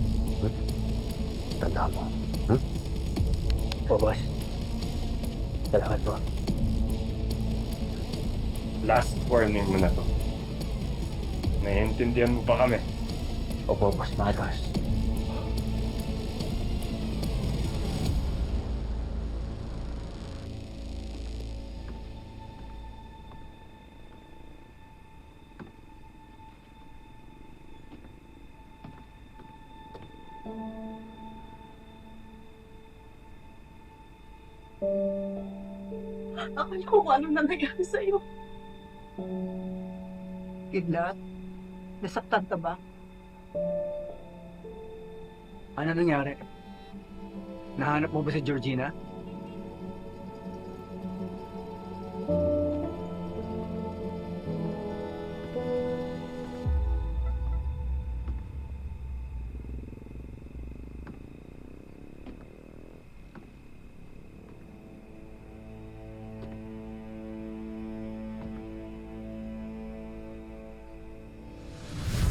Tanda mo. O, boss. Salamat po. Last warning mo na to. Naiintindihan mo pa kami. Opo, Boss Matos. Akala ko kung ano nangyayari sa'yo. Kidlat, nasaktan ka ba? Ano nangyari? Nahanap mo ba si Georgina?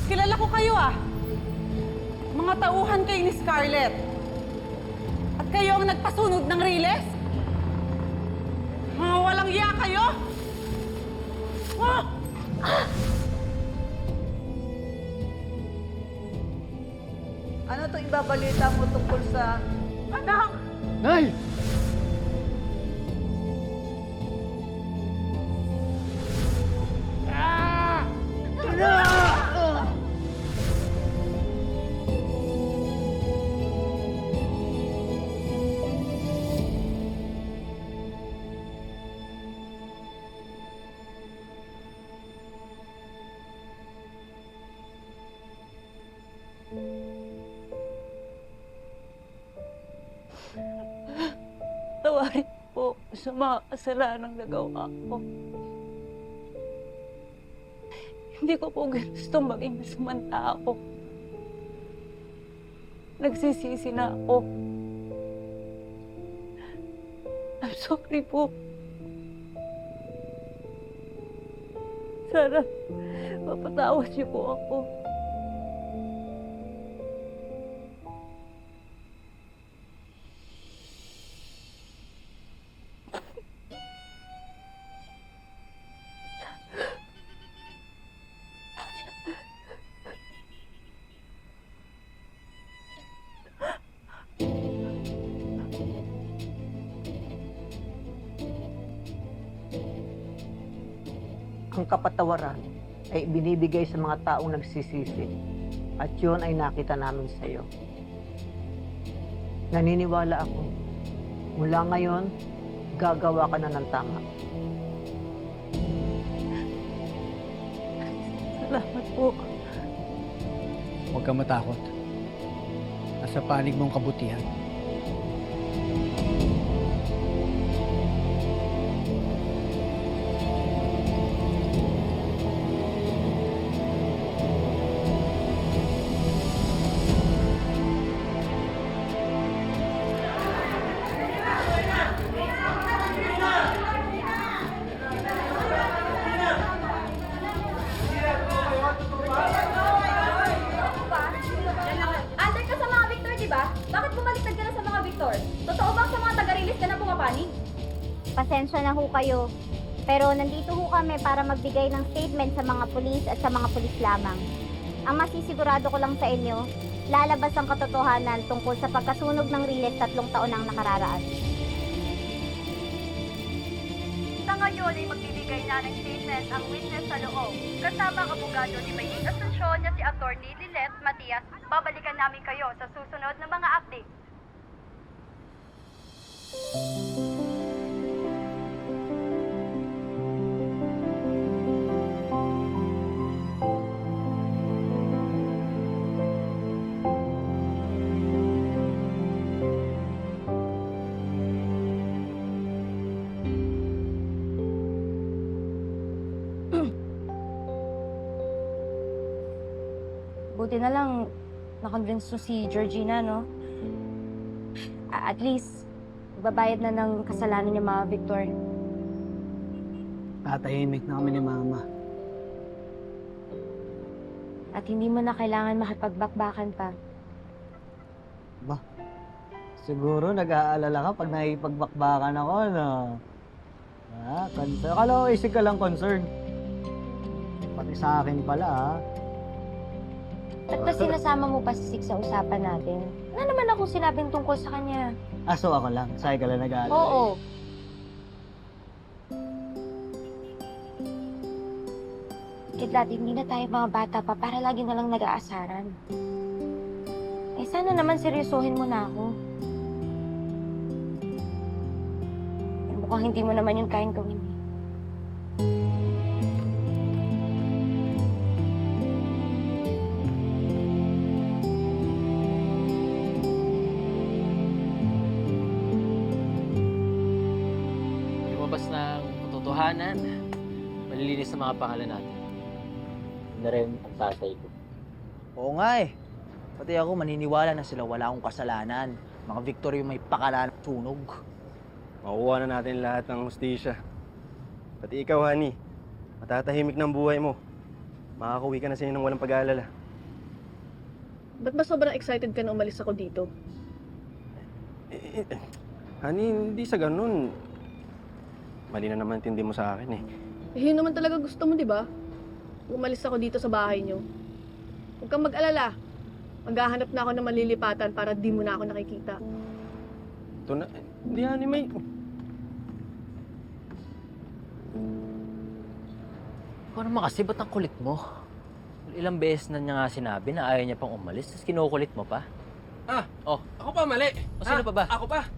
Kilala ko kayo ah. Mga tauhan kayo ni Scarlett. At kayo ang nagpasunog ng Riles? Mga walang iya kayo? Ano to ibabalita mo tungkol sa... Anak! Nay! Tawarin po sa mga kasalanang nagawa ko. Hindi ko po gusto maging masamang tao. Nagsisisi na ako. I'm sorry po. Sana mapatawad niyo po ako. Ang kapatawaran ay binibigay sa mga taong nagsisisi. At yun ay nakita namin sa iyo. Naniniwala ako, mula ngayon, gagawa ka na ng tama. Salamat po. Huwag kang matakot. Nasa panig mong kabutihan. Under ka sa mga Victor, di ba? Bakit bumaliktad ka na sa mga Victor? Totoo bang sa mga taga-release ka na pumapanig? Pasensya na ho kayo. Pero nandito ho kami para magbigay ng statement sa mga pulis at sa mga pulis lamang. Ang masisigurado ko lang sa inyo, lalabas ang katotohanan tungkol sa pagkasunog ng Riles 3 taon ang nakararaan. Sa ngayon ay magbibigay na ng statement ang witness sa loob. Kasama ang abogado ni Maying Asuncion na si Atty. Lilet Matias. Babalikan namin kayo sa susunod na mga update. Buti na lang na-convince mo si Georgina, no? At least, babayad na ng kasalanan niya, mga Victor. Tatahimik na kami ni Mama. At hindi mo na kailangan makipagbakbakan pa. Ba? Siguro nag-aalala ka pag nakipagbakbakan ako, no? Concern. Akala ko isig ka lang concern. Pati sa akin pala, ha? Ba't ba sinasama mo pa si Sig sa usapan natin? Wala naman akong sinabing tungkol sa kanya. So ako lang. Sa'yo ka lang nag-aalala. Oo. Kidlat, hindi na tayo mga bata pa para lagi na lang nag-aasaran. Eh, sana naman seryosohin mo na ako. Eh, mukhang hindi mo naman yun kayang gawin. Lumabas ng katotohanan, malilinis na mga pangalan natin. Na rin ang tatay ko. Oo nga eh. Pati ako maniniwala na sila wala akong kasalanan. Mga Victor yung may pakalan at sunog. Makukuha na natin lahat ng hustisya. Pati ikaw, honey. Matatahimik ng buhay mo. Makakauwi ka na sa inyo ng walang pag-aalala. Ba't ba sobrang excited ka na umalis ako dito? Honey, hindi sa ganun. Mali na naman tindi mo sa akin eh. Yun naman talaga gusto mo, di ba? Umalis ako dito sa bahay niyo. Huwag kang mag-alala. Maghahanap na ako ng malilipatan para di mo na ako nakikita. Ito na, hindi honey, may... Ikaw naman kasi, ba't ang kulit mo? Ilang beses na niya nga sinabi na ayaw niya pang umalis, tapos kinukulit mo pa. Ako pa mali. O sino pa ba? Ako pa.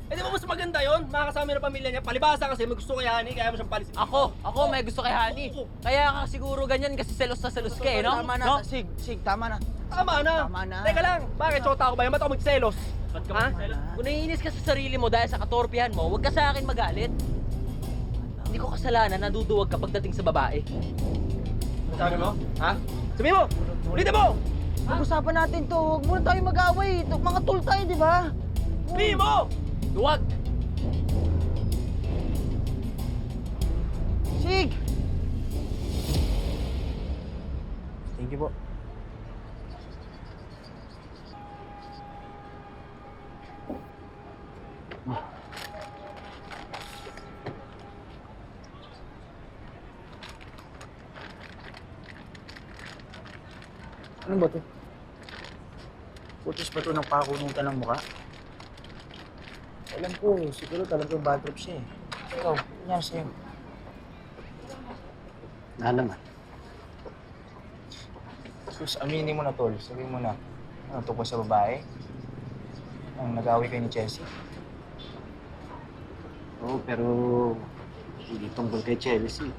Eh di ba mas maganda yun? Makakasama ng pamilya niya. Palibasa kasi may gusto kay Honey, kaya mo siyang palisin. Ako may gusto kay Honey. Kaya ka siguro ganyan kasi selos na selos ka eh, no? Tama na. No? Sig, tama na. Tama na. Teka lang, bakit tsota ako ba yun? Ba't ako magselos? Ha? Kung naiinis ka sa sarili mo dahil sa katorpihan mo, huwag ka sa akin magalit. Hindi ko kasalanan, naduduwag ka pagdating sa babae. Sabi mo? Ha? Sabi mo! Ulitin mo! Pag-usapan natin to. Huwag muna tayo mag-away. Mga tool tayo, di ba? Sabi mo! Duwag! Sig! Thank you po. Ano ba ito? Putis ba ito ng pakunutan ng mukha? Alam ko, siguro talagang bad trip siya eh. Ikaw, nangyari sa'yo. Na naman. Sus, aminin mo na tol. Sabihin mo na. Ano tungkol sa babae? Ang nag-away kayo ni Chelsea? Oo, pero hindi tungkol kay Chelsea.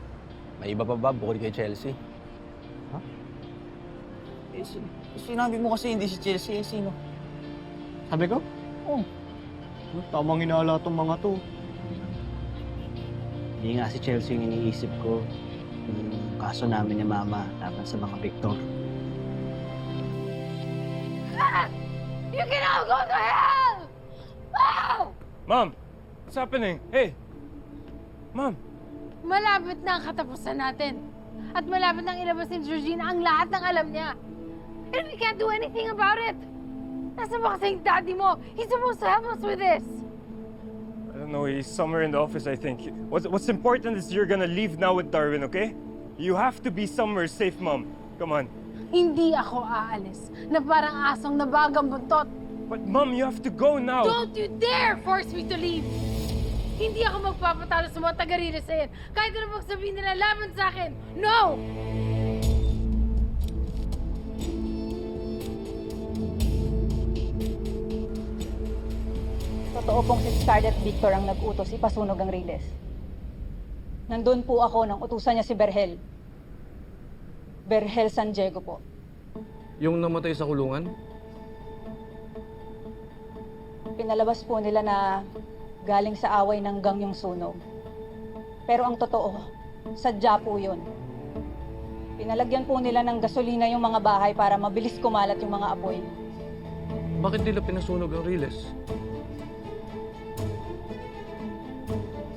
May iba pa ba bukod kay Chelsea? Sinabi mo kasi hindi si Chelsea, sino? Sabi ko? Oo. Tamang hinala tong mga to. Hindi nga si Chelsea yung iniisip ko. Yung kaso namin ni Mama laban sa mga Victor. You can all go to hell! Wow! Mom! What's happening? Hey! Mom! Malapit na ang katapusan natin. At malapit nang ilabas ni Georgina ang lahat ng alam niya. And we can't do anything about it. Nasa ba kasi yung daddy mo? He's supposed to help us with this. I don't know, he's somewhere in the office, I think. What's important is you're gonna leave now with Darwin, okay? You have to be somewhere safe, Mom. Come on. Hindi ako aalis na parang asong nabagang buntot. But Mom, you have to go now. Don't you dare force me to leave! Hindi ako magpapatalo sa mga taga-Riles na yan. Kahit ano pag sabihin nila laban sa akin. No! Totoo pong si Scarlett Victor ang nag-utos ipasunog ang Riles. Nandun po ako nang utusan niya si Berhel. Berhel San Diego po. Yung namatay sa kulungan? Pinalabas po nila na galing sa away ng gang yung sunog. Pero ang totoo, sadya po yun. Pinalagyan po nila ng gasolina yung mga bahay para mabilis kumalat yung mga apoy. Bakit nila pinasunog ang Riles?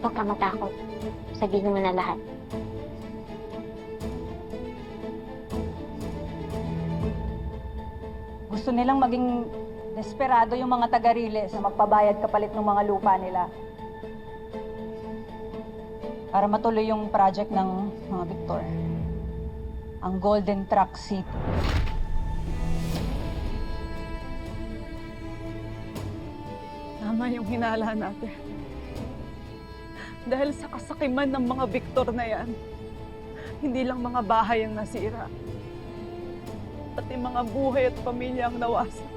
Huwag ka matakot. Sabihin mo na lahat. Gusto nilang maging desperado yung mga taga-Riles na magpabayad kapalit ng mga lupa nila. Para matuloy yung project ng mga Victor. Ang Golden Truck City. Tama yung hinala natin. Dahil sa kasakiman ng mga Victor na yan, hindi lang mga bahay ang nasira. Pati mga buhay at pamilya ang nawasak.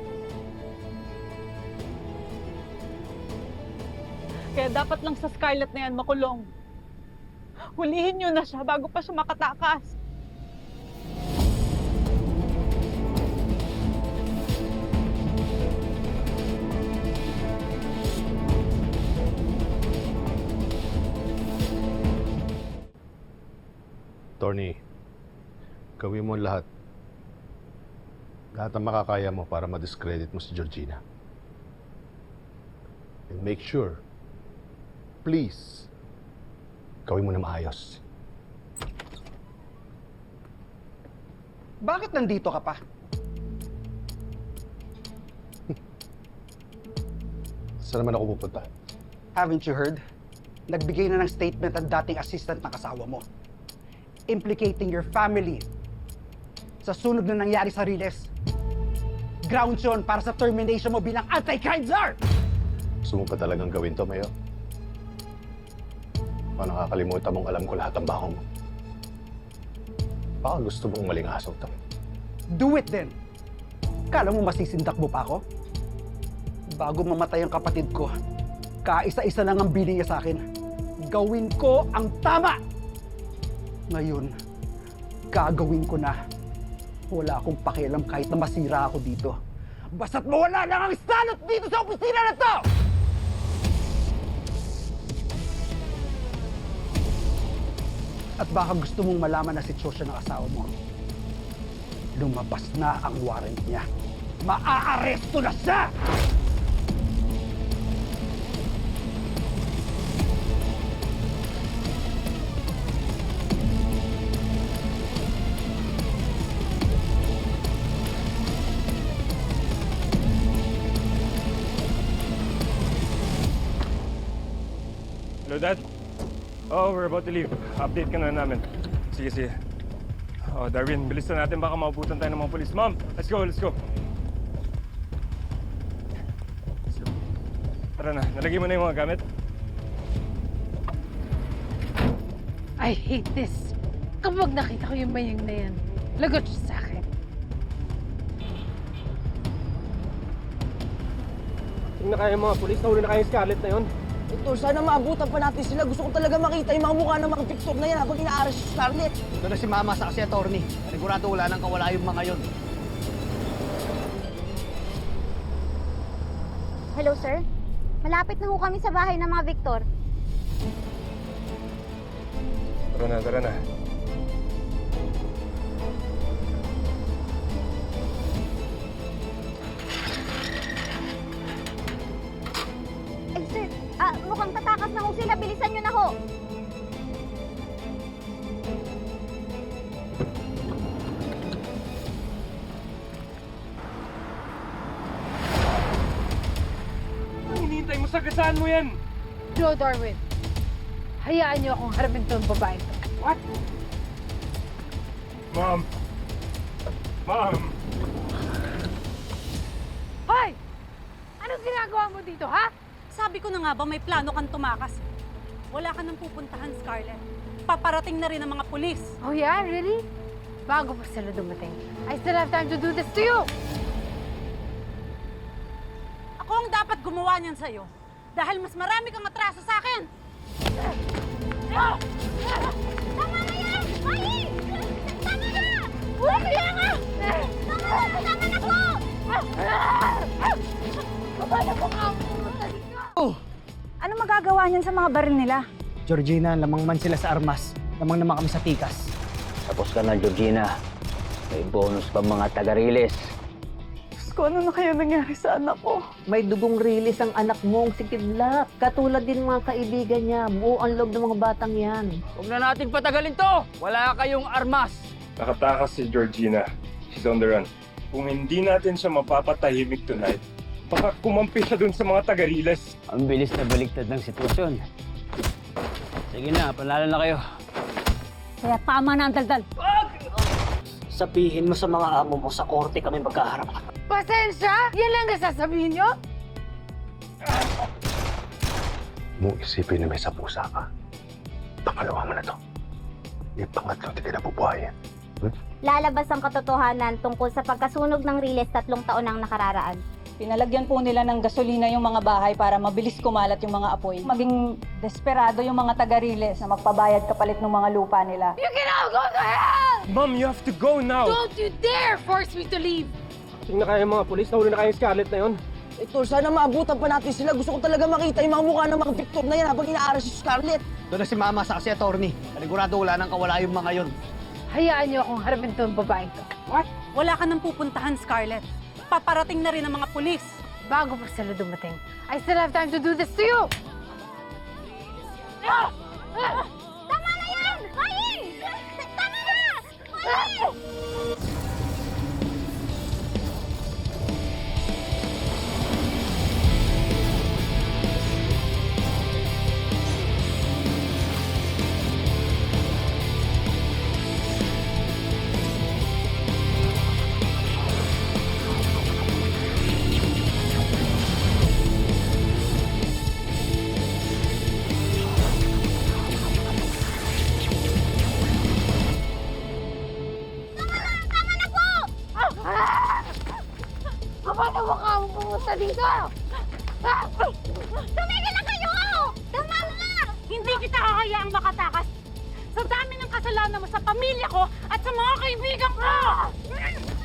Kaya dapat lang sa Scarlett na yan makulong. Hulihin niyo na siya bago pa siya makatakas. Tony, gawin mo lahat. Lahat ang makakaya mo para ma-discredit mo si Georgina. And make sure, please, gawin mo na maayos. Bakit nandito ka pa? Saan naman ako pupunta? Haven't you heard? Nagbigay na ng statement ang dating assistant ng asawa mo. Implicating your family sa sunog na nangyari sa Riles. Grounds yun para sa termination mo bilang anti-crime czar! Gusto mo pa talagang gawin to, Mayo? Baka nakakalimutan mong alam ko lahat ang baho mo. Baka gusto mong maling aso to. Do it then! Kala mo masisindak mo pa ako? Bago mamatay ang kapatid ko, kaisa-isa lang ang bili niya sa akin. Gawin ko ang tama! Ngayon, gagawin ko na. Wala akong pakialam kahit na masira ako dito. Basta't mawala lang ang salot dito sa opisina na to! At baka gusto mong malaman na sitwasyon ng asawa mo. Lumabas na ang warrant niya. Maaaresto na siya! Hello, Dad? Oh, we're about to leave. Update ka na namin. Sige, sige. Oh, Darwin, bilis na natin. Baka maubutan tayo ng mga polis. Mom, let's go, let's go. Tara na, nalagay mo na yung mga gamit. I hate this. Kapag nakita ko yung bayang na yan, lagot siya sa akin. Tingnan na kayo mga pulis. Nahuli na kayo yung Scarlett na yun. Ito, sana maabutan pa natin sila. Gusto ko talaga makita yung mga mukha ng mga Victor na yan habang ina-arrest si Scarlett. Ito na si Mama sa kasi attorney. Sigurado wala nang kawala yung mga yon. Hello, sir? Malapit na ho kami sa bahay ng mga Victor. Tara na, tara na. Ay, sir, mukhang tatakas na ho sila. Bilisan nyo na ho. Ang hinihintay mo, sagasaan mo yan! Joe Darwin, hayaan niyo akong harapin tong babae to. What? Mom! Mom! Hoy! Anong ginagawa mo dito, ha? Sabi ko na nga ba may plano kang tumakas? Wala ka nang pupuntahan, Scarlett. Paparating na rin ang mga pulis. Oh yeah, really? Bago pa sila dumating. I still have time to do this to you! Ako ang dapat gumawa niyan sa'yo. Dahil mas marami kang atraso sa akin. Tama na yan! Ay! Tama na! Bumili ka! Tama na po! Paano mo ka? Ano magagawa niyan sa mga baril nila? Georgina, lamang man sila sa armas. Lamang naman kami sa tikas. Tapos ka na, Georgina. May bonus pa mga taga-riles. Diyos ko, ano na kaya nangyari sa anak ko? May dugong rilis ang anak mong si Kidlat. Katulad din mga kaibigan niya. Buo ang loob ng mga batang yan. Huwag na natin patagalin to! Wala kayong armas! Nakatakas si Georgina. She's on the run. Kung hindi natin siya mapapatahimik tonight, baka kumampi siya dun sa mga taga-riles. Ang bilis na baliktad ng sitwasyon. Sige na, panalo na kayo. Kaya tama na ang daldal. Sabihin mo sa mga amo mo sa korte kami magkaharap. Pasensya? Yan lang ang sasabihin niyo? Mo isipin na may sapusa ka. Pangalawa mo na to. Ipangatlo, di ka nabubuhayin. Lalabas ang katotohanan tungkol sa pagkasunog ng Riles 3 taon ang nakararaan. Pinalagyan po nila ng gasolina yung mga bahay para mabilis kumalat yung mga apoy. Maging desperado yung mga taga-riles na magpabayad kapalit ng mga lupa nila. You can all go to hell! Mom, you have to go now! Don't you dare force me to leave! Tingnan kaya yung mga pulis. Nahuli na kayo yung Scarlett na yon. Ito, sana maabutan pa natin sila. Gusto ko talaga makita yung mga mukha ng mga Victor na yan habang ina-arrest si Scarlett. Ito na si Mama sa kasi attorney. Sigurado wala nang kawala yung mga yon. Hayaan niyo akong harapin tong babae to. What? Wala ka nang pupuntahan, Scarlett. Paparating na rin ang mga pulis. Bago pa sila dumating. I still have time to do this to you! Tama na yan! Ay! Tama na! Ay! Paano mo ka pumunta dito? Tumigil na kayo! Tama na! Hindi kita hahayaang makatakas. Sa dami ng kasalanan mo sa pamilya ko at sa mga kaibigan ko!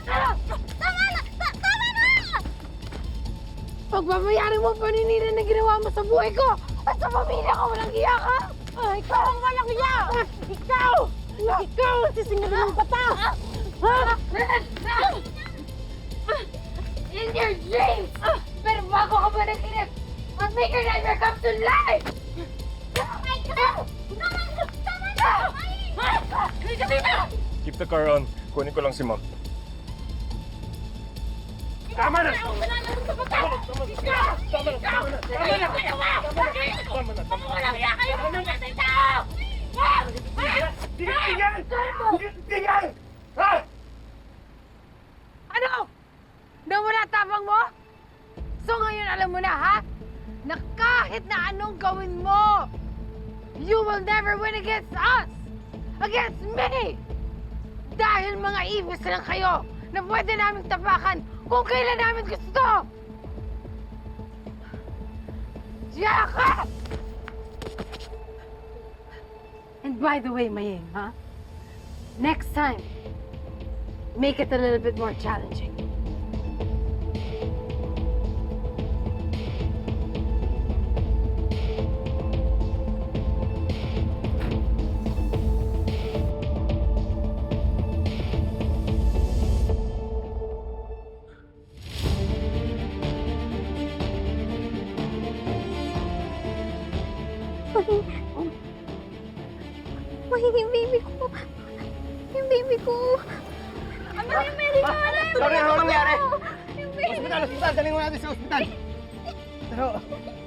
Tama na! Tama na! Pagbabayaran mo ang paninira na ginawa mo sa buhay ko at sa pamilya ko, walang iya ka! Ikaw ang walang iya! Ikaw! Ikaw ang sisingaling ng bata! In your dreams! Pero bago ka ba naginip, I'll make your nightmare come to life! Oh my God! Tama na! Keep the car on. Kunin ko lang si Mom. Tama na! Tama na! Walang iya kayo ng mga tao! Tingnan! Ha? Ano? Nawala tapang mo? So ngayon alam mo na, ha? Na kahit na anong gawin mo, you will never win against us! Against me! Dahil mga ibis lang kayo na pwede naming tapakan kung kailan namin gusto! Yakap! And by the way, Maying, huh? Next time, make it a little bit more challenging. Yung baby ko. Yung baby ko. Ano yung baby ko? Sorry, ano nangyari? Yung baby ko. Ospital! Daling mo natin sa ospital! Pero...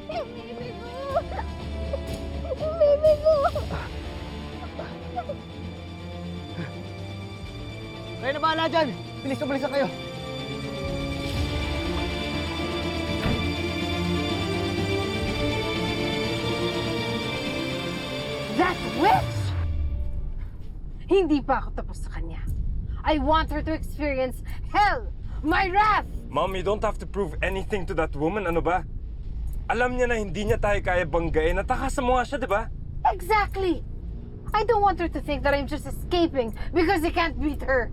Yung baby ko. Yung baby ko. Kayo na bahala dyan! Bilis na kayo! That witch! Hindi pa ako tapos sa kanya. I want her to experience hell, my wrath! Mom, you don't have to prove anything to that woman, ano ba? Alam niya na hindi niya tayo kaya banggain. Natakasan mo nga siya, di ba? Exactly! I don't want her to think that I'm just escaping because I can't beat her.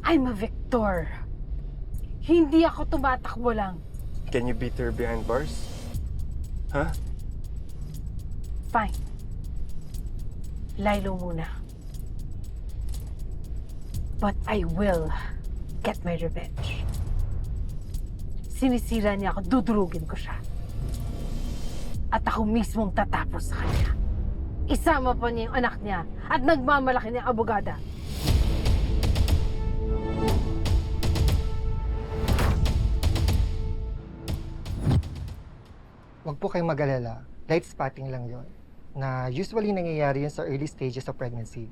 I'm a victor. Hindi ako tumatakbo lang. Can you beat her behind bars? Huh? Fine. Lilo muna. But I will get my revenge. Sinisira niya ako, dudurugin ko siya. At ako mismong tatapos sa kanya. Isama pa niya yung anak niya at nagmamalaki niya ang abogada. Huwag po kayong mag-alala. Light spotting lang yon na usually nangyayari yun sa early stages of pregnancy.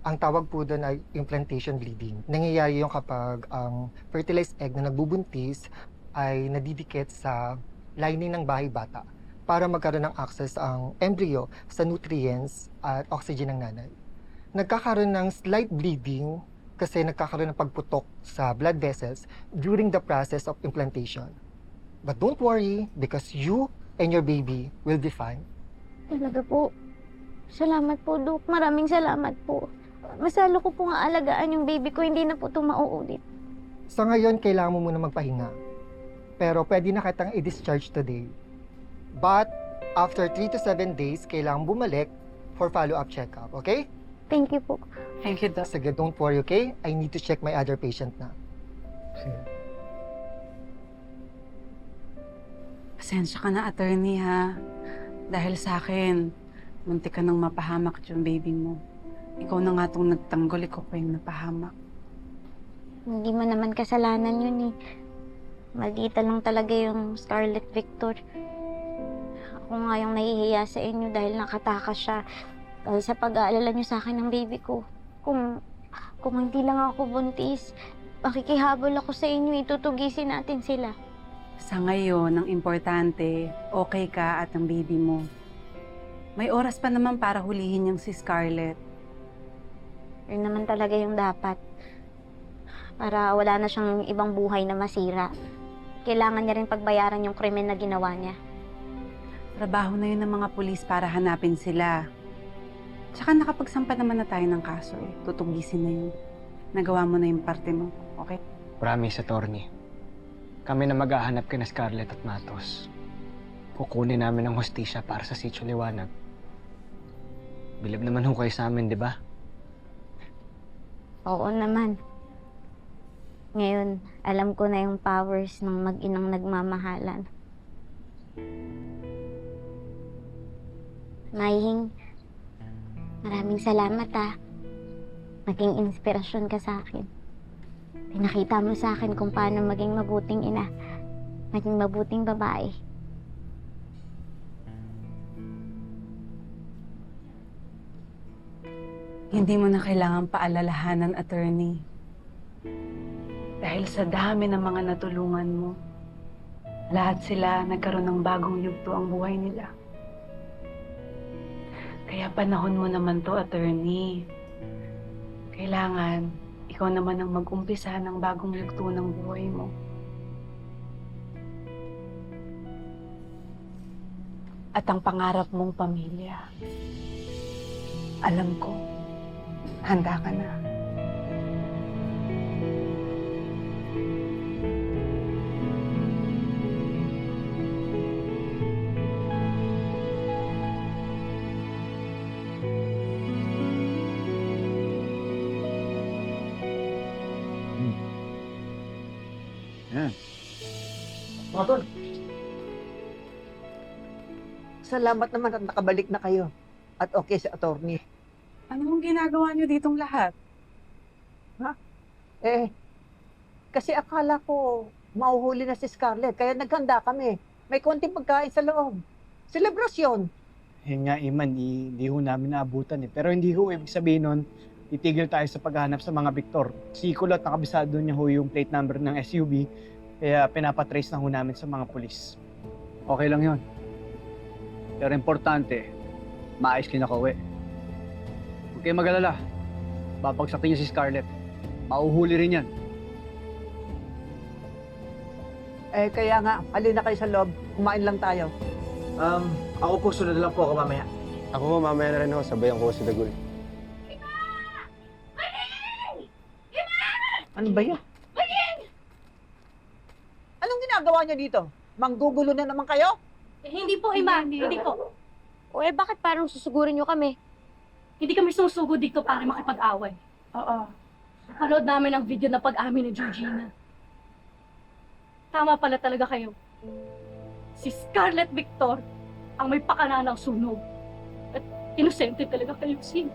Ang tawag po doon ay implantation bleeding. Nangyayari yung kapag ang fertilized egg na nagbubuntis ay nadidikit sa lining ng bahay bata para magkaroon ng access ang embryo sa nutrients at oxygen ng nanay. Nagkakaroon ng slight bleeding kasi nagkakaroon ng pagputok sa blood vessels during the process of implantation. But don't worry because you and your baby will be fine. Talaga po. Salamat po, Dok. Maraming salamat po. Masalo ko po nga alagaan yung baby ko. Hindi na po ito mauulit. Sa ngayon, kailangan mo muna magpahinga. Pero pwede na kitang i-discharge today. But after 3 to 7 days, kailangan bumalik for follow-up checkup, okay? Thank you po. Thank you, Doc. Sige, don't worry, okay? I need to check my other patient na. Sige. Pasensya ka na, attorney, ha? Dahil sa akin, muntik ka nang mapahamak yung baby mo. Ikaw na nga itong nagtanggol, ikaw pa yung napahamak. Hindi mo naman kasalanan yun eh. Maldita lang talaga yung Scarlet Victor. Ako nga yung nahihiya sa inyo dahil nakatakas siya. Dahil sa pag-aalala niyo sa akin ng baby ko. Kung hindi lang ako buntis, makikihabol ako sa inyo, itutugisin natin sila. Sa ngayon, ang importante, okay ka at ang baby mo. May oras pa naman para hulihin yung si Scarlett. Yun naman talaga yung dapat. Para wala na siyang ibang buhay na masira. Kailangan niya rin pagbayaran yung krimen na ginawa niya. Trabaho na yun ng mga pulis para hanapin sila. Tsaka nakapagsampa naman na tayo ng kaso eh. Tutugisin na yun. Nagawa mo na yung parte mo, okay? Promise, attorney. Kami na maghahanap kina Scarlett at Matos. Kukunin namin ang hustisya para sa Sitio Liwanag. Bilib naman ho kayo sa amin, di ba? Oo naman. Ngayon, alam ko na yung powers ng mag-inang nagmamahalan. Maying, maraming salamat Naging inspirasyon ka sa akin. Pinakita mo sa akin kung paano maging mabuting ina, maging mabuting babae. Hindi mo na kailangan paalalahanan, attorney. Dahil sa dami ng mga natulungan mo, lahat sila nagkaroon ng bagong yugto ang buhay nila. Kaya panahon mo naman to, attorney. Kailangan, ikaw naman ang mag-umpisa ng bagong yugto ng buhay mo. at ang pangarap mong pamilya. Alam ko, handa ka na. Yan. Mga tol. Salamat naman at nakabalik na kayo. At okay si attorney. Ano mong ginagawa niyo ditong lahat? Kasi akala ko mauhuli na si Scarlett, kaya naghanda kami. May konting pagkain sa loob. Selebrasyon. Yun nga, Iman, hindi ho namin naabutan eh. Pero hindi ho ibig sabihin nun, titigil tayo sa paghahanap sa mga Victor. Si Kulot, nakabisado niya ho yung plate number ng SUV, kaya pinapatrace na ho namin sa mga pulis. Okay lang yon. Pero importante, maayos kinakauwi. Huwag kayong mag-alala. Babagsakin niyo si Scarlett. Mauhuli rin yan. Kaya nga, halina kayo sa loob. Kumain lang tayo. Ako po, sunod lang po ako mamaya. Ako po, mamaya na rin ako. Sabayan ko si Dagul. Ano ba yan? Anong ginagawa niyo dito? Manggugulo na naman kayo? Hindi po, Ima. Hindi po. O bakit parang susugurin niyo kami? Hindi kami susugod dito para makipag-away. Oo. Napanood namin ang video na pag-amin ni Georgina. Tama pala talaga kayo. Si Scarlett Victor ang may pakana ng sunog. At inosente talaga kayo si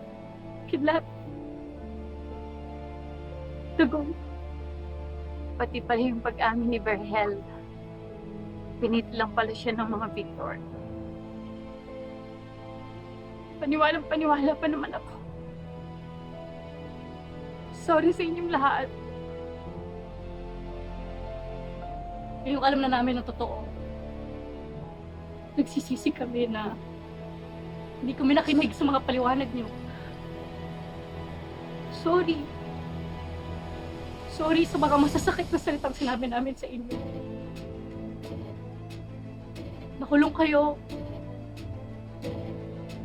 kidnap. Dugong. Pati pala yung pag-amin ni Verhel. Pinit lang pala siya ng mga Victor. Paniwalang-paniwala pa naman ako. Sorry sa inyong lahat. Ngayong alam na namin ang totoo. Nagsisisi kami na hindi kami nakinig sa mga paliwanag niyo. Sorry. Sorry sa mga masasakit na salitang sinabi namin sa inyo. Nakulong kayo.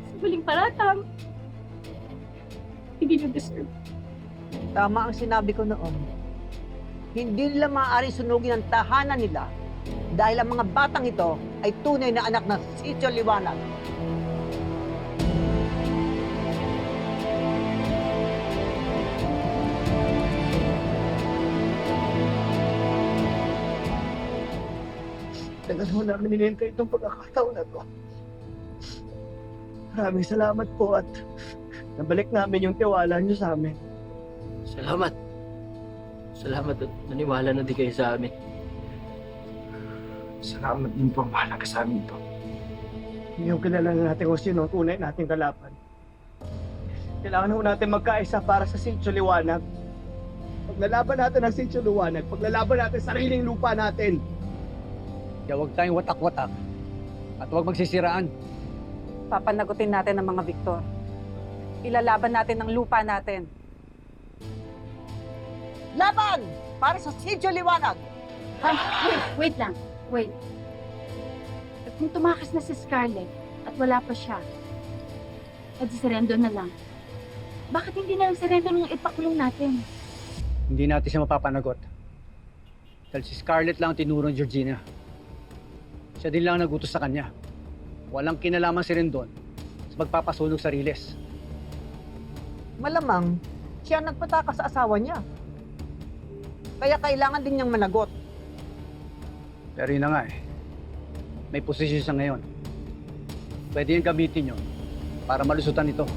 Sa huling paratang. Hindi nyo deserve. Tama ang sinabi ko noon. Hindi nila maaaring sunugin ang tahanan nila dahil ang mga batang ito ay tunay na anak ng Sitio Liwanag. Tagal mo namin ninintay itong pagkakataon na to. Maraming salamat po at nabalik namin yung tiwala niyo sa amin. Salamat. Salamat at naniwala na di kayo sa amin. Salamat din po ang mahalaga sa amin ito. Yung kilala na natin kung sino ang tunay nating kalaban. Kailangan ho natin magkaisa para sa Sitio Liwanag. Paglalaban natin ang Sitio Liwanag, paglalaban natin sariling lupa natin. Kaya huwag tayong watak-watak. At huwag magsisiraan. Papanagutin natin ang mga Victor. Ilalaban natin ang lupa natin. Laban! Para sa Sitio Liwanag! Wait lang. Wait. At kung tumakas na si Scarlett at wala pa siya, at surrender na lang, bakit hindi na lang surrender nung ipakulong natin? Hindi natin siya mapapanagot. Dahil si Scarlett lang ang tinuro ni Georgina. Siya din lang nagutos sa kanya. Walang kinalaman si Rendon sa magpapasunog sa Riles. Malamang siya nagpataka sa asawa niya. Kaya kailangan din niyang managot. Pero yun na nga eh. May posisyon siya ngayon. Pwede yung gamitin yun para malusutan ito.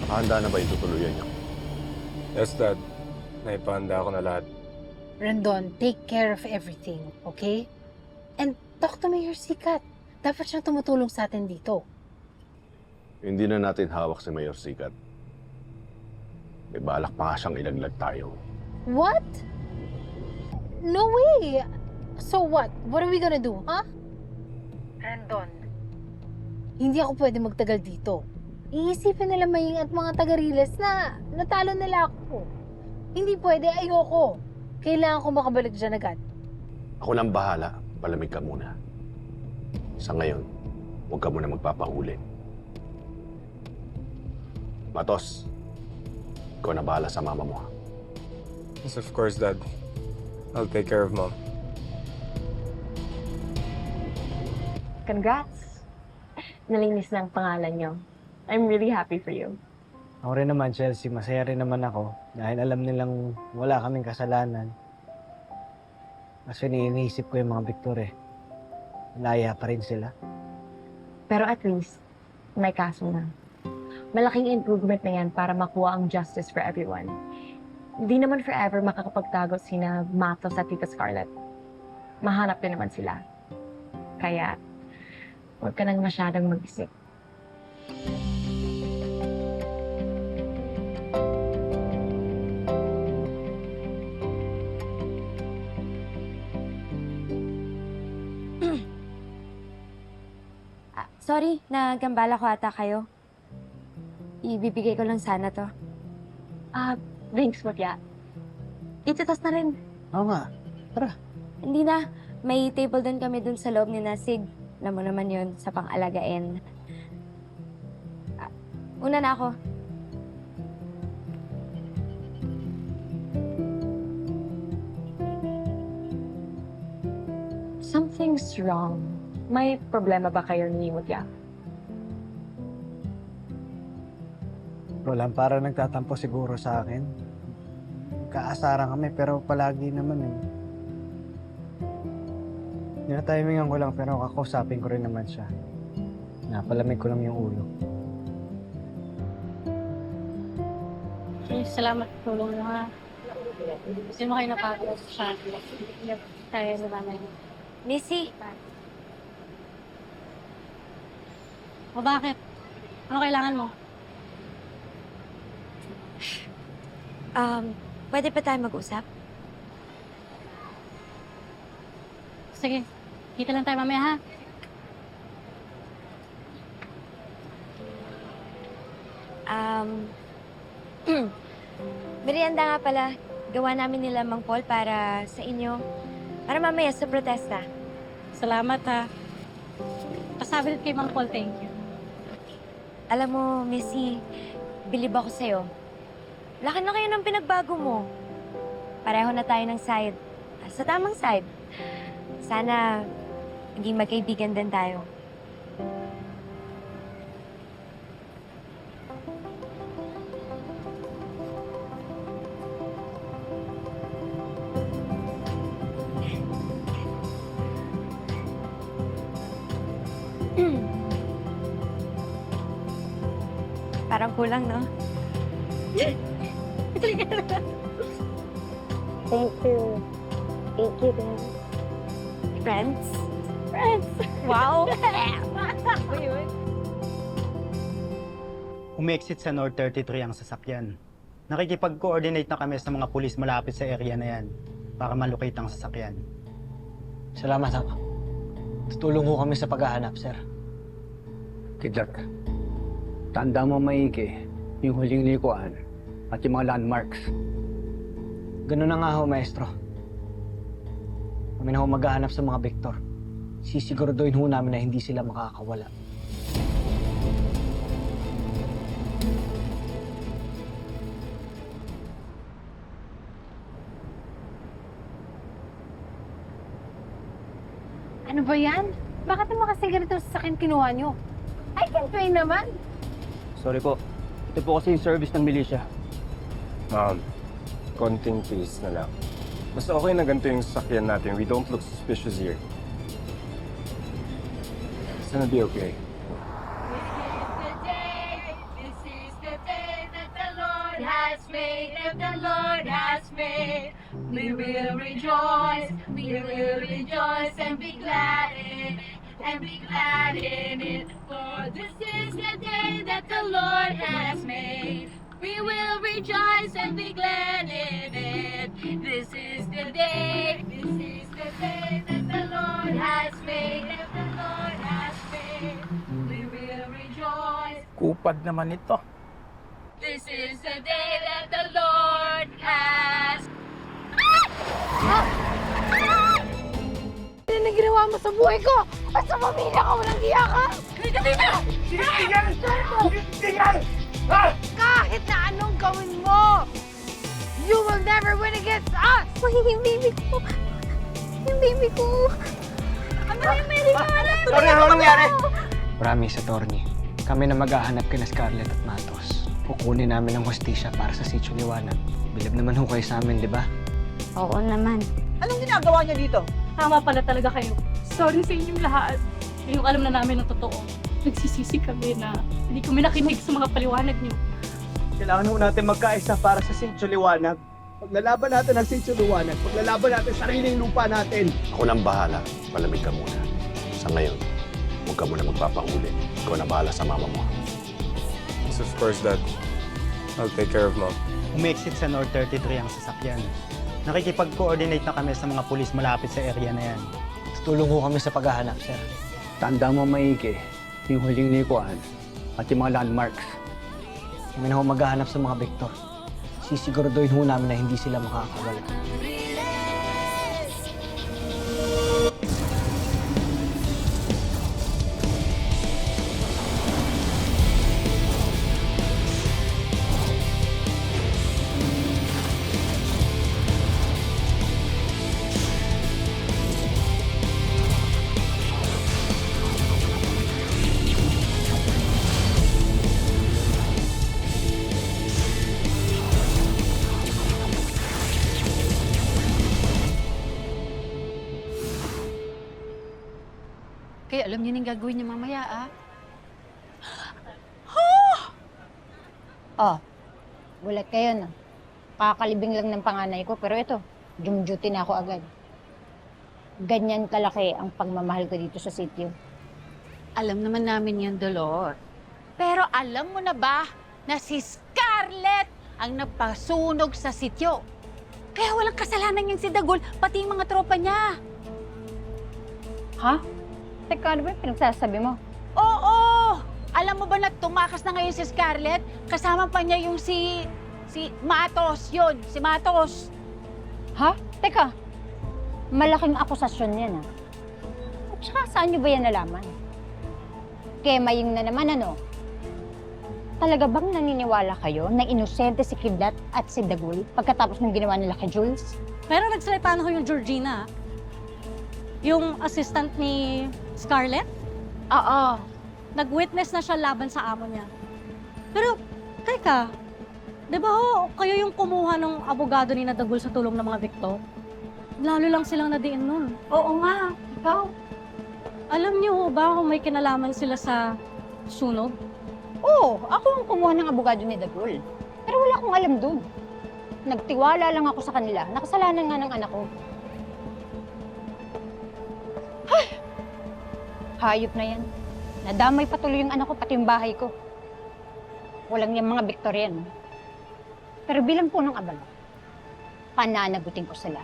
Nakahanda na ba yung tutuluyan niyo? Yes, Dad. Naipahanda ko na lahat. Rendon, take care of everything, okay? And talk to Mayor Sikat. Dapat siyang tumutulong sa atin dito. Hindi na natin hawak si Mayor Sikat. May balak pa nga siyang ilaglag tayo. What? No way! So what? What are we gonna do, huh? Rendon, hindi ako pwede magtagal dito. Iisipin nila Maying at mga taga-Riles na natalo nila ako. Hindi pwede, ayoko. Kailangan ko makabalik dyan agad. Ako nang bahala. Palamig ka muna. Sa ngayon, huwag ka muna magpapahuli. Matos, ikaw na bahala sa mama mo. Yes, of course, Dad. I'll take care of Mom. Congrats! Nalinis na ang pangalan niyo. I'm really happy for you. Ako rin naman, Chelsea, masaya rin naman ako dahil alam nilang wala kaming kasalanan. Kasi iniisip ko yung mga Victor eh. Malaya pa rin sila. Pero at least, may kaso na. Malaking improvement na yan para makuha ang justice for everyone. Hindi naman forever makakapagtago sina Matos at Tita Scarlett. Mahanap din naman sila. Kaya, huwag ka nang masyadong mag-isip. Sorry, nagambala ko ata kayo. Ibibigay ko lang sana to. Thanks, Mutya. Ititas na rin. Oo nga. Tara. Hindi na. May table din kami dun sa loob ni Nasig. Alam mo naman yun, sa pang-alagain. Una na ako. Something's wrong. May problema ba kayo ni Mutya? Roland, para nagtatampo siguro sa akin. Kaasaran kami pero palagi naman eh. Tinatimingan ko lang pero kakausapin ko rin naman siya. Napalamig ko lang yung ulo. Salamat sa tulong mo ha. Gusto mo kayo napagod sa tayo sa namin. Missy! O bakit? Ano kailangan mo? Pwede pa tayo mag-usap? Sige, kita lang tayo mamaya ha. Merienda nga pala. Gawa namin nila Mang Paul para sa inyo. Para mamaya sa protesta. Salamat ha. Pasabi kay Mang Paul, thank you. Alam mo, Missy, bilib ako sa'yo. Laki na kayo ng pinagbago mo. Pareho na tayo ng side. Sa tamang side. Sana maging magkaibigan din tayo. Parang kulang, no? Thank you. Thank you, din. Friends? Friends! Wow! Umexit sa North 33 ang sasakyan. Nakikipag-coordinate na kami sa mga pulis malapit sa area na yan para malocate ang sasakyan. Salamat ha. Tutulong ko kami sa paghahanap, sir. Kidlat, tanda mo maigi yung huling likuan at yung mga landmarks. Ganun na nga ho, maestro. Kami na ho maghahanap sa mga Victor. Sisiguraduhin ho namin na hindi sila makakawala. Ano ba yan? Bakit naman kasi ganito sa akin kinuha nyo? I can pay naman. Sorry po. Ito po kasi yung service ng milisya. Konting fees na lang. Basta okay na ganito yung sasakyan natin. We don't look suspicious here. It's gonna be okay. We will rejoice and be glad in it, and be glad in it. For this is the day that the Lord has made. We will rejoice and be glad in it. This is the day that the Lord has made, that the Lord has made. We will rejoice. Kung natupad naman ito. This is the day that the Lord has... Ano na ginawa mo sa buhay ko? At sa pamilya ko, walang hiya ka! Kahit na anong gawin mo, you will never win against us! Yung baby ko! Yung baby ko! Ano yung baby ko? Ano nangyari? Promise, attorney. Kami na maghahanap kina Scarlett at Matos. Kukunin namin ang hostisya para sa Sitio Liwanag. Bilib naman ho kayo sa amin, di ba? Oo naman. Anong ginagawa niya dito? Tama pala talaga kayo. Sorry sa inyong lahat. Ngayong alam na namin ang totoo. Nagsisisi kami na hindi kami nakinig sa mga paliwanag niyo. Kailangan ho natin magkaisa para sa Sitio Liwanag. Paglalaban natin ang Sitio Liwanag, paglalaban natin sariling lupa natin. Ako nang bahala. Malamig ka muna. Sa ngayon, huwag ka muna magpapahuli. Ikaw na bahala sa mama mo. This is first, Dad. I'll take care of Mom. Umexit sa North 33 ang sasakyan. Nakikipag-coordinate na kami sa mga pulis malapit sa area na yan. Tulong ho kami sa paghahanap, sir. Tanda mo maigi, yung huling nikuan at yung mga landmarks. Kami na ho maghahanap sa mga Victor. Sisiguraduhin ho namin na hindi sila makakawala. Kaya alam niyo nang gagawin niya mamaya, ah. Oh, gulat kayo na. Kakalibing lang ng panganay ko, pero ito, jumjuti na ako agad. Ganyan kalaki ang pagmamahal ko dito sa sitio. Alam naman namin yan, Dolor. Pero alam mo na ba na si Scarlett ang napasunog sa sityo? Kaya walang kasalanan yung si Dagul, pati yung mga tropa niya. Ha? Teka, ano ba yung pinagsasabi mo? Oo! Alam mo ba na tumakas na ngayon si Scarlett? Kasama pa niya yung si Matos, yun. Si Matos. Ha? Teka, malaking akusasyon yan, ah. At saka saan niyo ba yan nalaman? Kemaying na naman, ano? Talaga bang naniniwala kayo na inosente si Kidlat at si Dagul pagkatapos ng ginawa nila kay Jules? Pero nagsalita na ko yung Georgina. Yung assistant ni Scarlett? Oo. Nag-witness na siya laban sa amo niya. Pero, teka, di ba ho, kayo yung kumuha ng abogado ni Nadagul sa tulong ng mga Victor? Lalo lang silang nadiin nun. Oo nga, ikaw. Alam niyo ho ba kung may kinalaman sila sa sunog? Oo, ako ang kumuha ng abogado ni Dagul. Pero wala akong alam dun. Nagtiwala lang ako sa kanila. Nakasalanan nga ng anak ko. Ay! Hayop na yan. Nadamay patuloy yung anak ko, pati yung bahay ko. Walang yung mga Victorian. Pero bilang punong abala, pananagutin ko sila.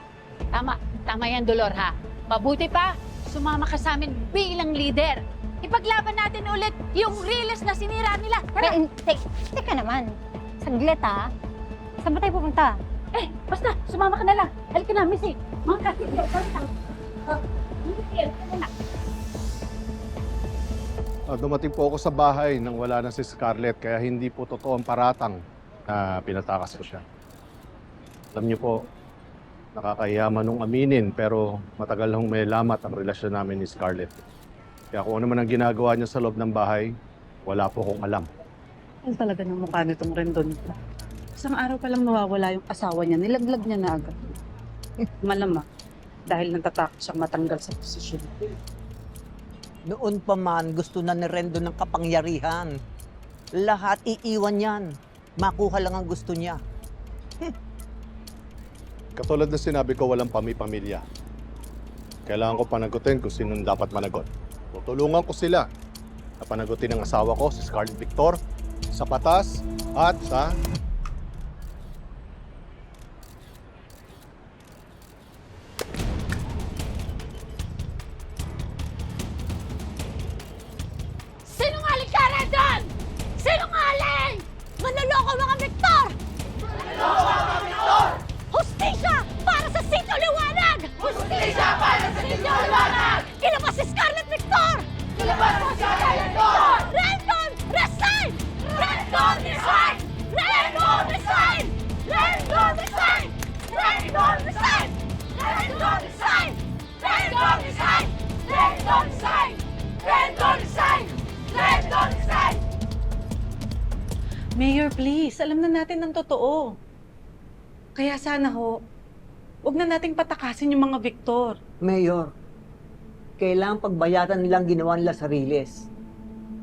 Tama yan, Dolor, ha? Mabuti pa, sumama ka sa amin bilang leader. Ipaglaban natin ulit yung riles na sinira nila. Tara! Teka naman. Saglit, ha? Saan ba tayo pupunta? Basta, sumama ka na lang. Halika na, Missy. Mga kapit, Dumating po ako sa bahay nang wala na si Scarlett, kaya hindi po totoo ang paratang na pinatakas ko siya. Alam niyo po, nakakahiya man nung aminin, pero matagal nang may lamat ang relasyon namin ni Scarlett. Kaya kung ano man ang ginagawa niya sa loob ng bahay, wala po akong alam. Ang talaga ng mukha nitong Rendon. Isang araw pa lang nawawala yung asawa niya, nilaglag niya na agad. Malamang, dahil natatakot siyang matanggal sa posisyon. Noon pa man, gusto na ni Rendo ng kapangyarihan. Lahat iiwan yan. Makuha lang ang gusto niya. Katulad na sinabi ko, walang pamilya. Kailangan ko panagutin kung sinong dapat managot. Tutulungan ko sila na panagutin ang asawa ko, si Scarlett Victor, sa patas at sa... Sinungaling ka, Rendon! Sinungaling! Mayor, please. Alam na natin ang totoo. Kaya sana ho, huwag na nating patakasin yung mga Victor. Mayor, kailangang pagbayatan nilang ginawa nila sa Riles.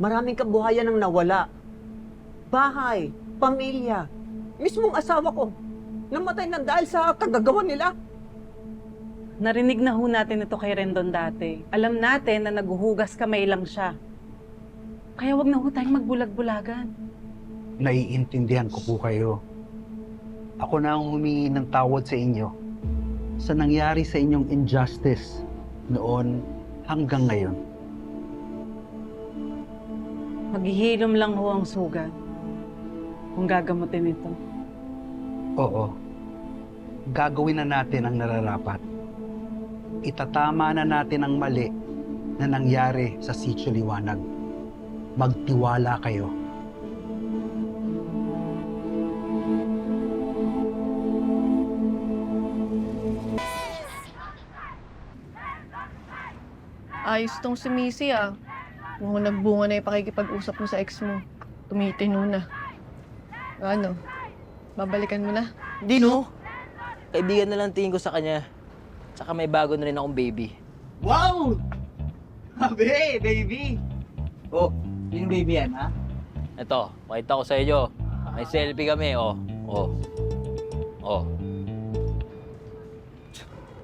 Maraming kabuhayan ang nawala. Bahay, pamilya, mismong asawa ko, namatay na dahil sa kagagawa nila. Narinig na ho natin ito kay Rendon dati. Alam natin na naghuhugas kamay lang siya. Kaya wag na ho tayong magbulag-bulagan. Naiintindihan ko po kayo. Ako na ang humingi ng tawad sa inyo sa nangyari sa inyong injustice noon hanggang ngayon. Maghihilom lang ho ang sugat kung gagamutin ito. Oo. Gagawin na natin ang nararapat. Itatama na natin ang mali na nangyari sa Sitio Liwanag. Magtiwala kayo. Ayos tong si Missy ah. Mukhang nagbunga na yung pakikipag-usap mo sa ex mo. Tumitino na. Ano? Babalikan mo na? Hindi no. Kaibigan na lang tingin ko sa kanya. Tsaka may bago na rin akong baby. Wow! Habi, baby! Oh, yung baby yan, ha? Ito, pakita ko sa inyo. May selfie kami, oh. Oh. Oh.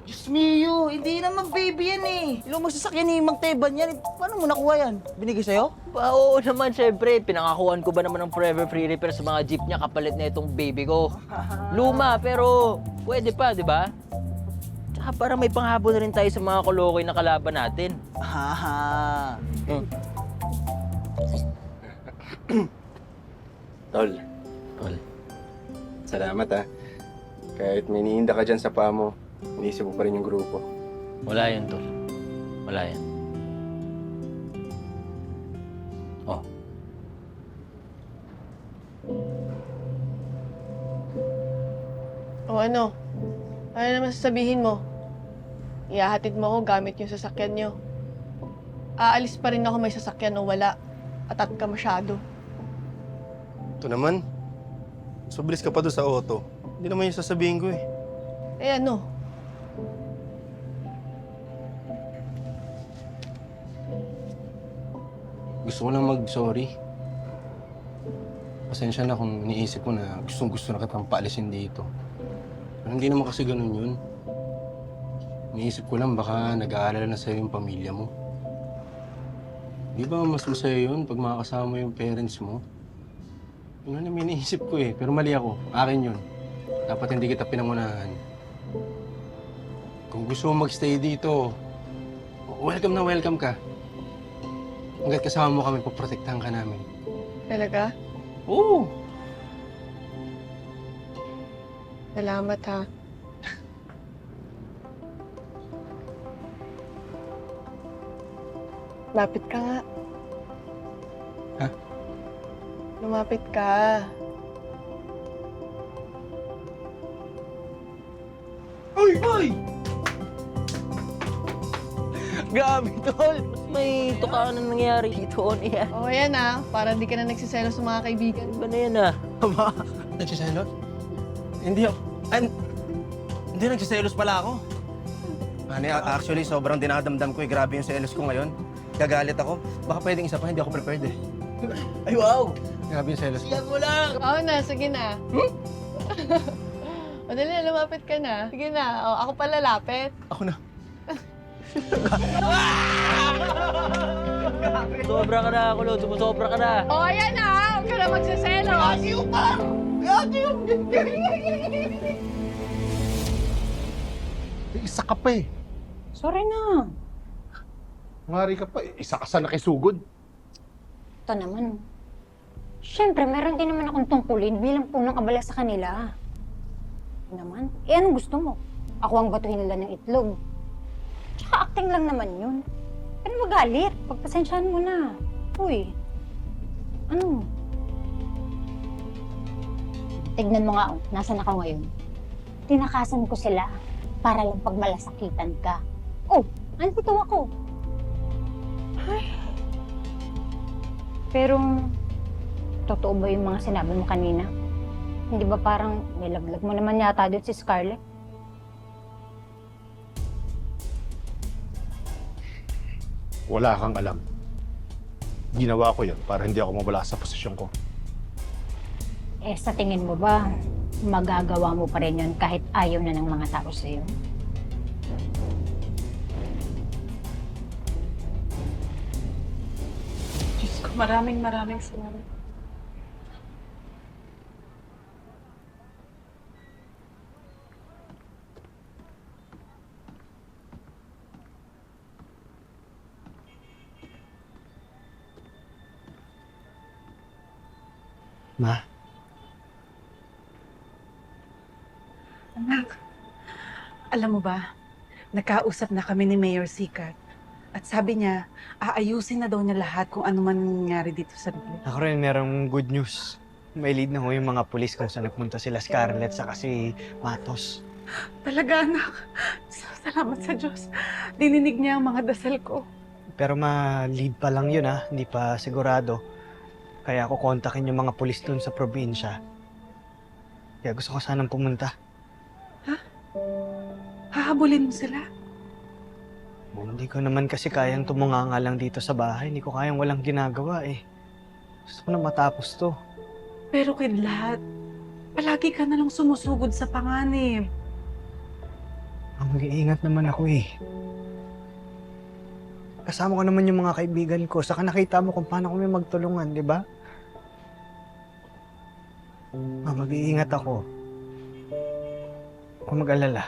Diyos mio, hindi naman baby yan eh. Ilang magsasakyan ni Mang Teban yan. Paano mo nakuha yan? Binigay sa'yo? Oo naman, syempre. Pinangakuan ko ba naman ng forever free repair sa mga jeep niya kapalit na itong baby ko. Luma, pero pwede pa, di ba? Tsaka para may panghabol na rin tayo sa mga kolokoy na kalaban natin. Haha. Tol. Tol. Salamat ah. Kahit may iniinda ka dyan sa paa mo, inisip mo pa rin yung grupo. Wala yan, Tol. Wala yan. Oh. O ano? Ano naman sasabihin mo? Ihahatid mo ako gamit yung sasakyan nyo. Aalis pa rin ako may sasakyan o wala. Atat ka masyado. Ito naman. Sobilis ka pa doon sa auto. Hindi naman yung sasabihin ko eh. Eh ano? Gusto ko lang mag-sorry. Pasensya na kung iniisip ko na gustong-gusto na kitang paalisin dito. Pero hindi naman kasi ganun yun. Iniisip ko lang baka nag-aalala na sa'yo yung pamilya mo. Di ba mas masaya yun pag makakasama mo yung parents mo? Yun naman iniisip ko eh, pero mali ako. Akin yun. Dapat hindi kita pinangunahan. Kung gusto mo magstay dito, welcome na welcome ka. Hanggat kasama mo kami, paprotektahan ka namin. Talaga? Oo! Salamat ha. Lapit ka nga. Ha? Lumapit ka. Uy! Uy! Grabe, Tol! Mas may tukaan na nangyayari dito on air. O yan ah, para di ka na nagsiselo sa mga kaibigan. Iba na yan ah. Aba, nagsiselos? Hindi ako. Hindi, nagsiselos pala ako. Honey, actually, sobrang dinadamdam ko eh. Grabe yung selos ko ngayon. Gagalit ako. Baka pwedeng isa pa, hindi ako prepared eh. Ay, wow! Grabe yung selos ko. Siyan mo lang! Oo na, sige na. O dali na, lumapit ka na. Sige na, o, ako pala lapit. Ako na. Sobra ka na, Kulot. Sumusobra ka na. O ayan na, huwag ka na magsiselo. Gagi yung par! Gagi yung... Isa ka pa eh. Sorry na. Ngari ka pa, isa ka sa nakisugod. Ito naman. Siyempre, meron din naman akong tungkulin bilang punong abala sa kanila. Ito naman. Eh, anong gusto mo? Ako ang batuhin nila ng itlog. Tsaka acting lang naman yun. Ano magalit? Pagpasensyahan mo na. Uy. Ano? Tignan mo nga, oh. Nasaan ako ngayon? Tinakasan ko sila para lang pagmalasakitan ka. Oh, andito ako. Ay. Pero, Totoo ba yung mga sinabi mo kanina? Hindi ba parang nilaglag mo naman yata doon si Scarlett? Wala kang alam. Ginawa ko yun para hindi ako mawala sa posisyon ko. Eh, sa tingin mo ba, magagawa mo pa rin yun kahit ayaw na ng mga tao sa'yo? Diyos ko, maraming salamat. Ma, Anak, alam mo ba, nakausap na kami ni Mayor Sikat. At sabi niya, aayusin na daw niya lahat kung ano man nangyari dito sa bibig. ako rin merong good news. May lead na ho yung mga pulis kung saan nagpunta sila Scarlett saka si Matos. Talaga, anak. Salamat sa Diyos. Dininig niya ang mga dasal ko. Pero ma-lead pa lang yun ha, hindi pa sigurado. Kaya ako kontakin yung mga pulis dun sa probinsya. Kaya gusto ko sanang pumunta. Hahabulin mo sila? Hindi ko naman kasi kayang tumunganga lang dito sa bahay. Hindi ko kayang walang ginagawa eh. Gusto ko na matapos to. Pero Kidlat, palagi ka na lang sumusugod sa panganib. Ang mag-iingat naman ako eh. Kasama ko naman yung mga kaibigan ko. Saka nakita mo kung paano kami magtulungan, di ba? Mag-iingat ako. Huwag mag-alala.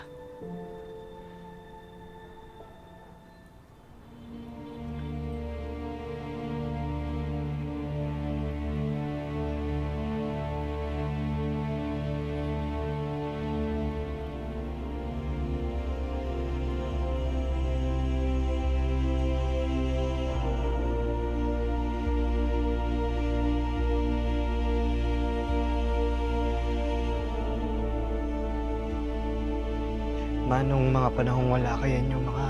Nung mga panahong wala ka, yan yung mga...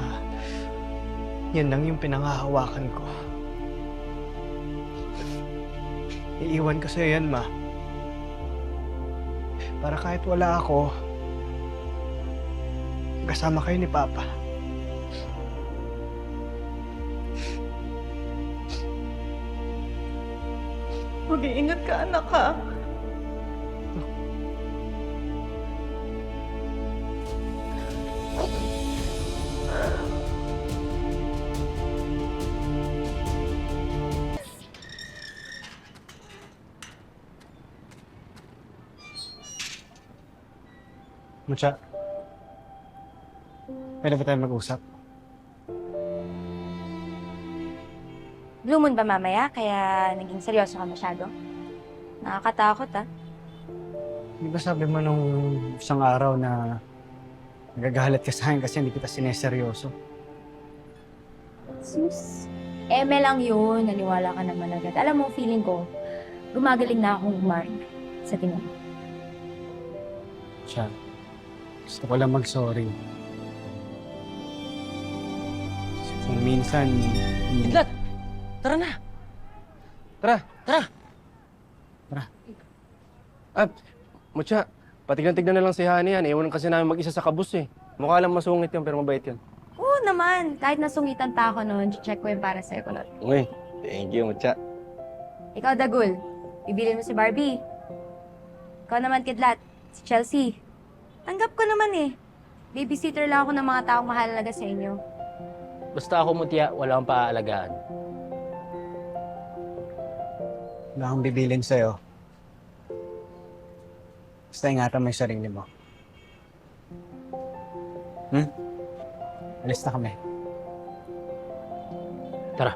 Yan lang yung pinangahawakan ko. Iiwan ko sa'yo yan, Ma. Para kahit wala ako, kasama kayo ni Papa. Mag-iingat ka, anak, ha? Mucha, pwede ba tayo mag-usap? Blue Moon ba mamaya? Kaya naging seryoso ka masyado? Nakakatakot, ah. Di ba sabi mo nung isang araw na nagagalit ka sa akin kasi hindi kita sineseryoso? Sus, eme lang yun. Naniwala ka naman agad. Alam mo, feeling ko, gumagaling na akong Mark sa tingin mo. Siya, gusto ko lang mag-sorry. Kung minsan... Kidlat! Tara na! Tara! Tara! Tara. Mucha, patignan-tignan na lang si Hani yan. Iwanan kasi namin mag-isa sa kabus eh. Mukha lang masungit yun, pero mabait yun. Oo naman. Kahit nasungitan pa ako noon, check ko yung para sa'yo, Kulot. Uy, thank you, Mucha. Ikaw, Dagul. Bibilin mo si Barbie. Ikaw naman, Kidlat. Si Chelsea. Tanggap ko naman eh. Babysitter lang ako ng mga taong mahalaga sa inyo. Basta ako, Mutya, wala akong paaalagaan. Wala akong bibilin sa'yo. Basta ingatan mo yung sarili mo. Alis na kami. Tara.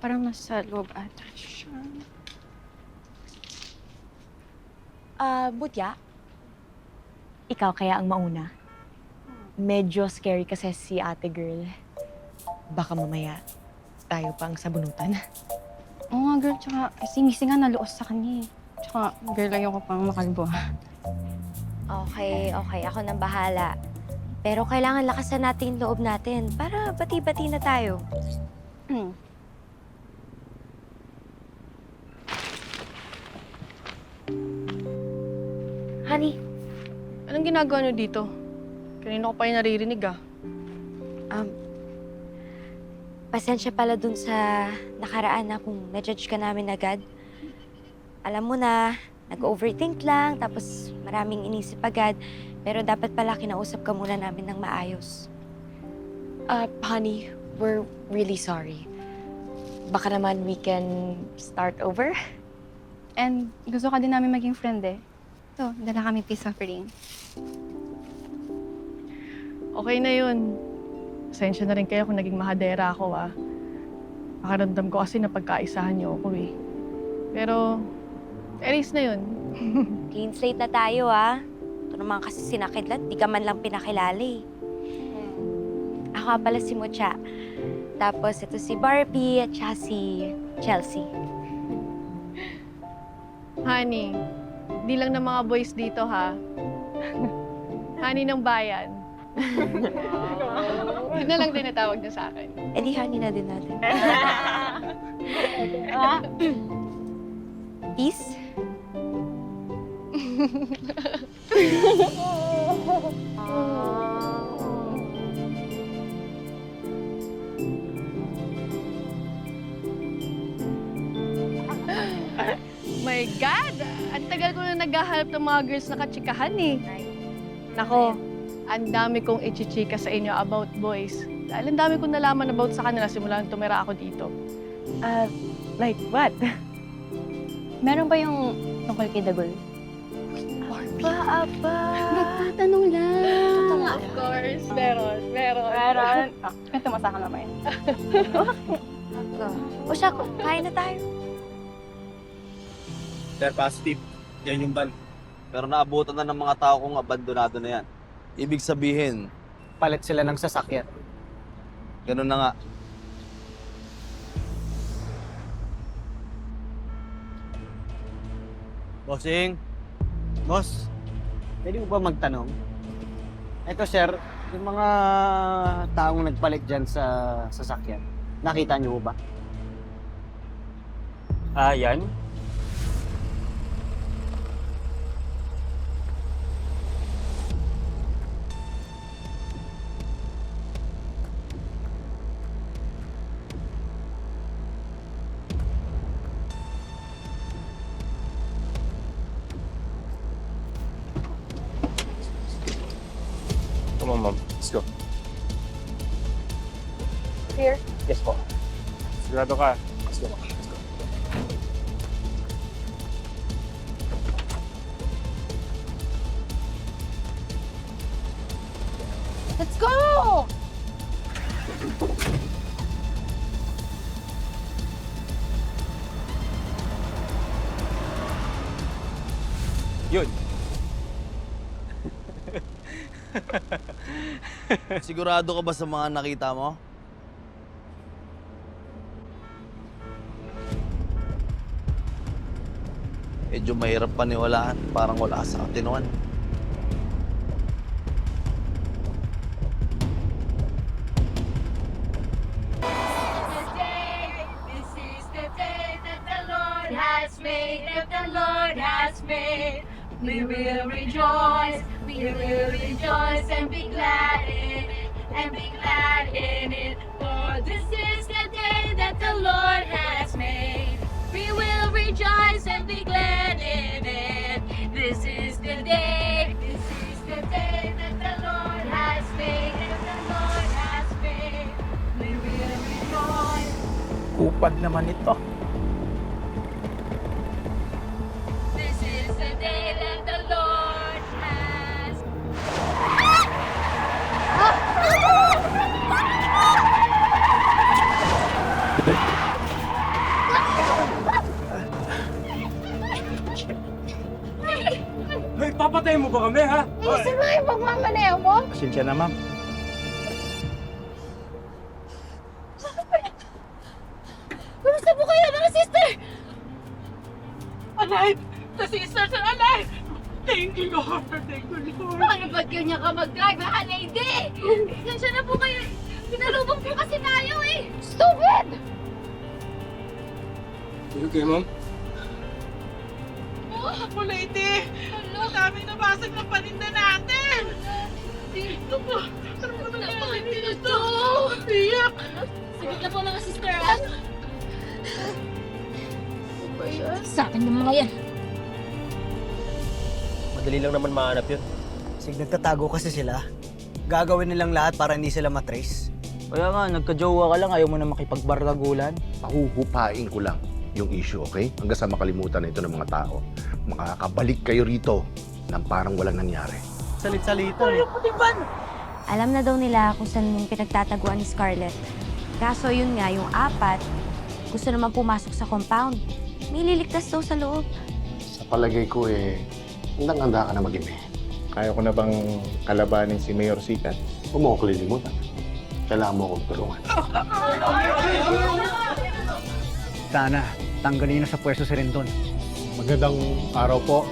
Parang nasa loob ata siya. Butya? Ikaw kaya ang mauna? Medyo scary kasi si ate girl. Baka mamaya tayo pang sabunutan. Oo nga, girl. Tsaka si Missy nga naluos sa kanya eh. Tsaka, girl, ayoko pang makalbo. Okay. Ako nang bahala. Pero kailangan lakasan natin yung loob natin para bati-bati na tayo. Honey. Anong ginagawa niyo dito? Kanina ko pa yung naririnig ah. Pasensya pala dun sa nakaraan na kung na-judge ka namin agad. Alam mo na, nag-overthink lang, tapos maraming inisip agad. Pero dapat pala kinausap ka muna namin ng maayos. Honey, we're really sorry. Baka naman we can start over? And gusto ka din namin maging friend eh. So, dala kami peace offering. Okay na yun. Pasensya na rin kayo kung naging mahadera ako ah. Pakaramdam ko kasi napagkaisahan niyo ako eh. Pero, erase na yun. Clean slate na tayo, ah. Ito naman kasi sinakidlat, di ka man lang pinakilala eh. Ako nga pala si Mucha. Tapos ito si Barbie at saka si Chelsea. Honey, di lang ng mga boys dito ha. Honey ng bayan. Yun na lang din natawag niya sa akin. Eh di honey na din natin. Peace? My God! Ang tagal ko na naghahanap ng mga girls na katsikahan eh. Nako, ang dami kong ichichika sa inyo about boys. Dahil ang dami kong nalaman about sa kanila simula nung tumira ako dito. Like what? Meron ba yung tungkol kay Dagol? Aba. Nagtatanong lang. Of course, meron. Kwento mo sa akin naman yun. O siya, kain na tayo. Sir, positive. Yan yung ban. Pero naabutan na ng mga tao kung abandonado na yan. Ibig sabihin, Palit sila ng sasakyan. ganun na nga. Bossing? Boss, pwede mo ba magtanong? Eto sir, yung mga taong nagpalit dyan sa sasakyan, nakita niyo ba? Yan? Come on, Mom. Let's go. Here? Yes po. Sigurado ka. Let's go. Let's go! Yun. Sigurado ka ba sa mga nakita mo? Medyo mahirap paniwalaan. Parang wala sa katinuan. This is the day that the Lord has made, that the Lord has made. We will rejoice and be glad in it, and be glad in it. For this is the day that the Lord has made. We will rejoice and be glad in it. This is the day that the Lord has made, that the Lord has made. We will rejoice. Upad naman ito. This is the day that the Lord has. Papatayin mo ba kami, ha? Sir, mga yung pagmamaneho mo? Pasensya na, ma'am. Kumusta po kayo, mga sister? Alive! The sisters are alive! Thank you, Lord! Thank you, Lord! Paano ba't ganyan ka mag-drive, ha, lady? Sensya na po kayo. Pinalubog po kasi tayo, eh! Stupid! Okay, ma'am? Oh, lady! Ang daming nabasag ng paninda natin! Dito po! Ano ba nangyari dito? Iyak! Sigit na po, mga sister, ha? Sa akin yung mga yan. Madali lang naman mahanap yun. Sig, nagtatago kasi sila. Gagawin nilang lahat para hindi sila matrace. Kaya nga, nagka-jowa ka lang, ayaw mo na makipagbardagulan. Pahuhupain ko lang yung issue, okay? Hanggang sa makalimutan na ito ng mga tao. Makakabalik kayo rito nang parang walang nangyari. Salit-salita. Alam na daw nila kung saan pinagtataguan ni Scarlett. Kaso yun nga, yung 4, gusto naman pumasok sa compound. May liligtas daw sa loob. Sa palagay ko handa ka na mag-ime. Kaya ko na bang kalabanin si Mayor Sikat? Huwag mo ko kalilimutan. Kailangan mo akong tulungan. Sana, tanggalin na sa pwesto si Rendon. Magandang araw po.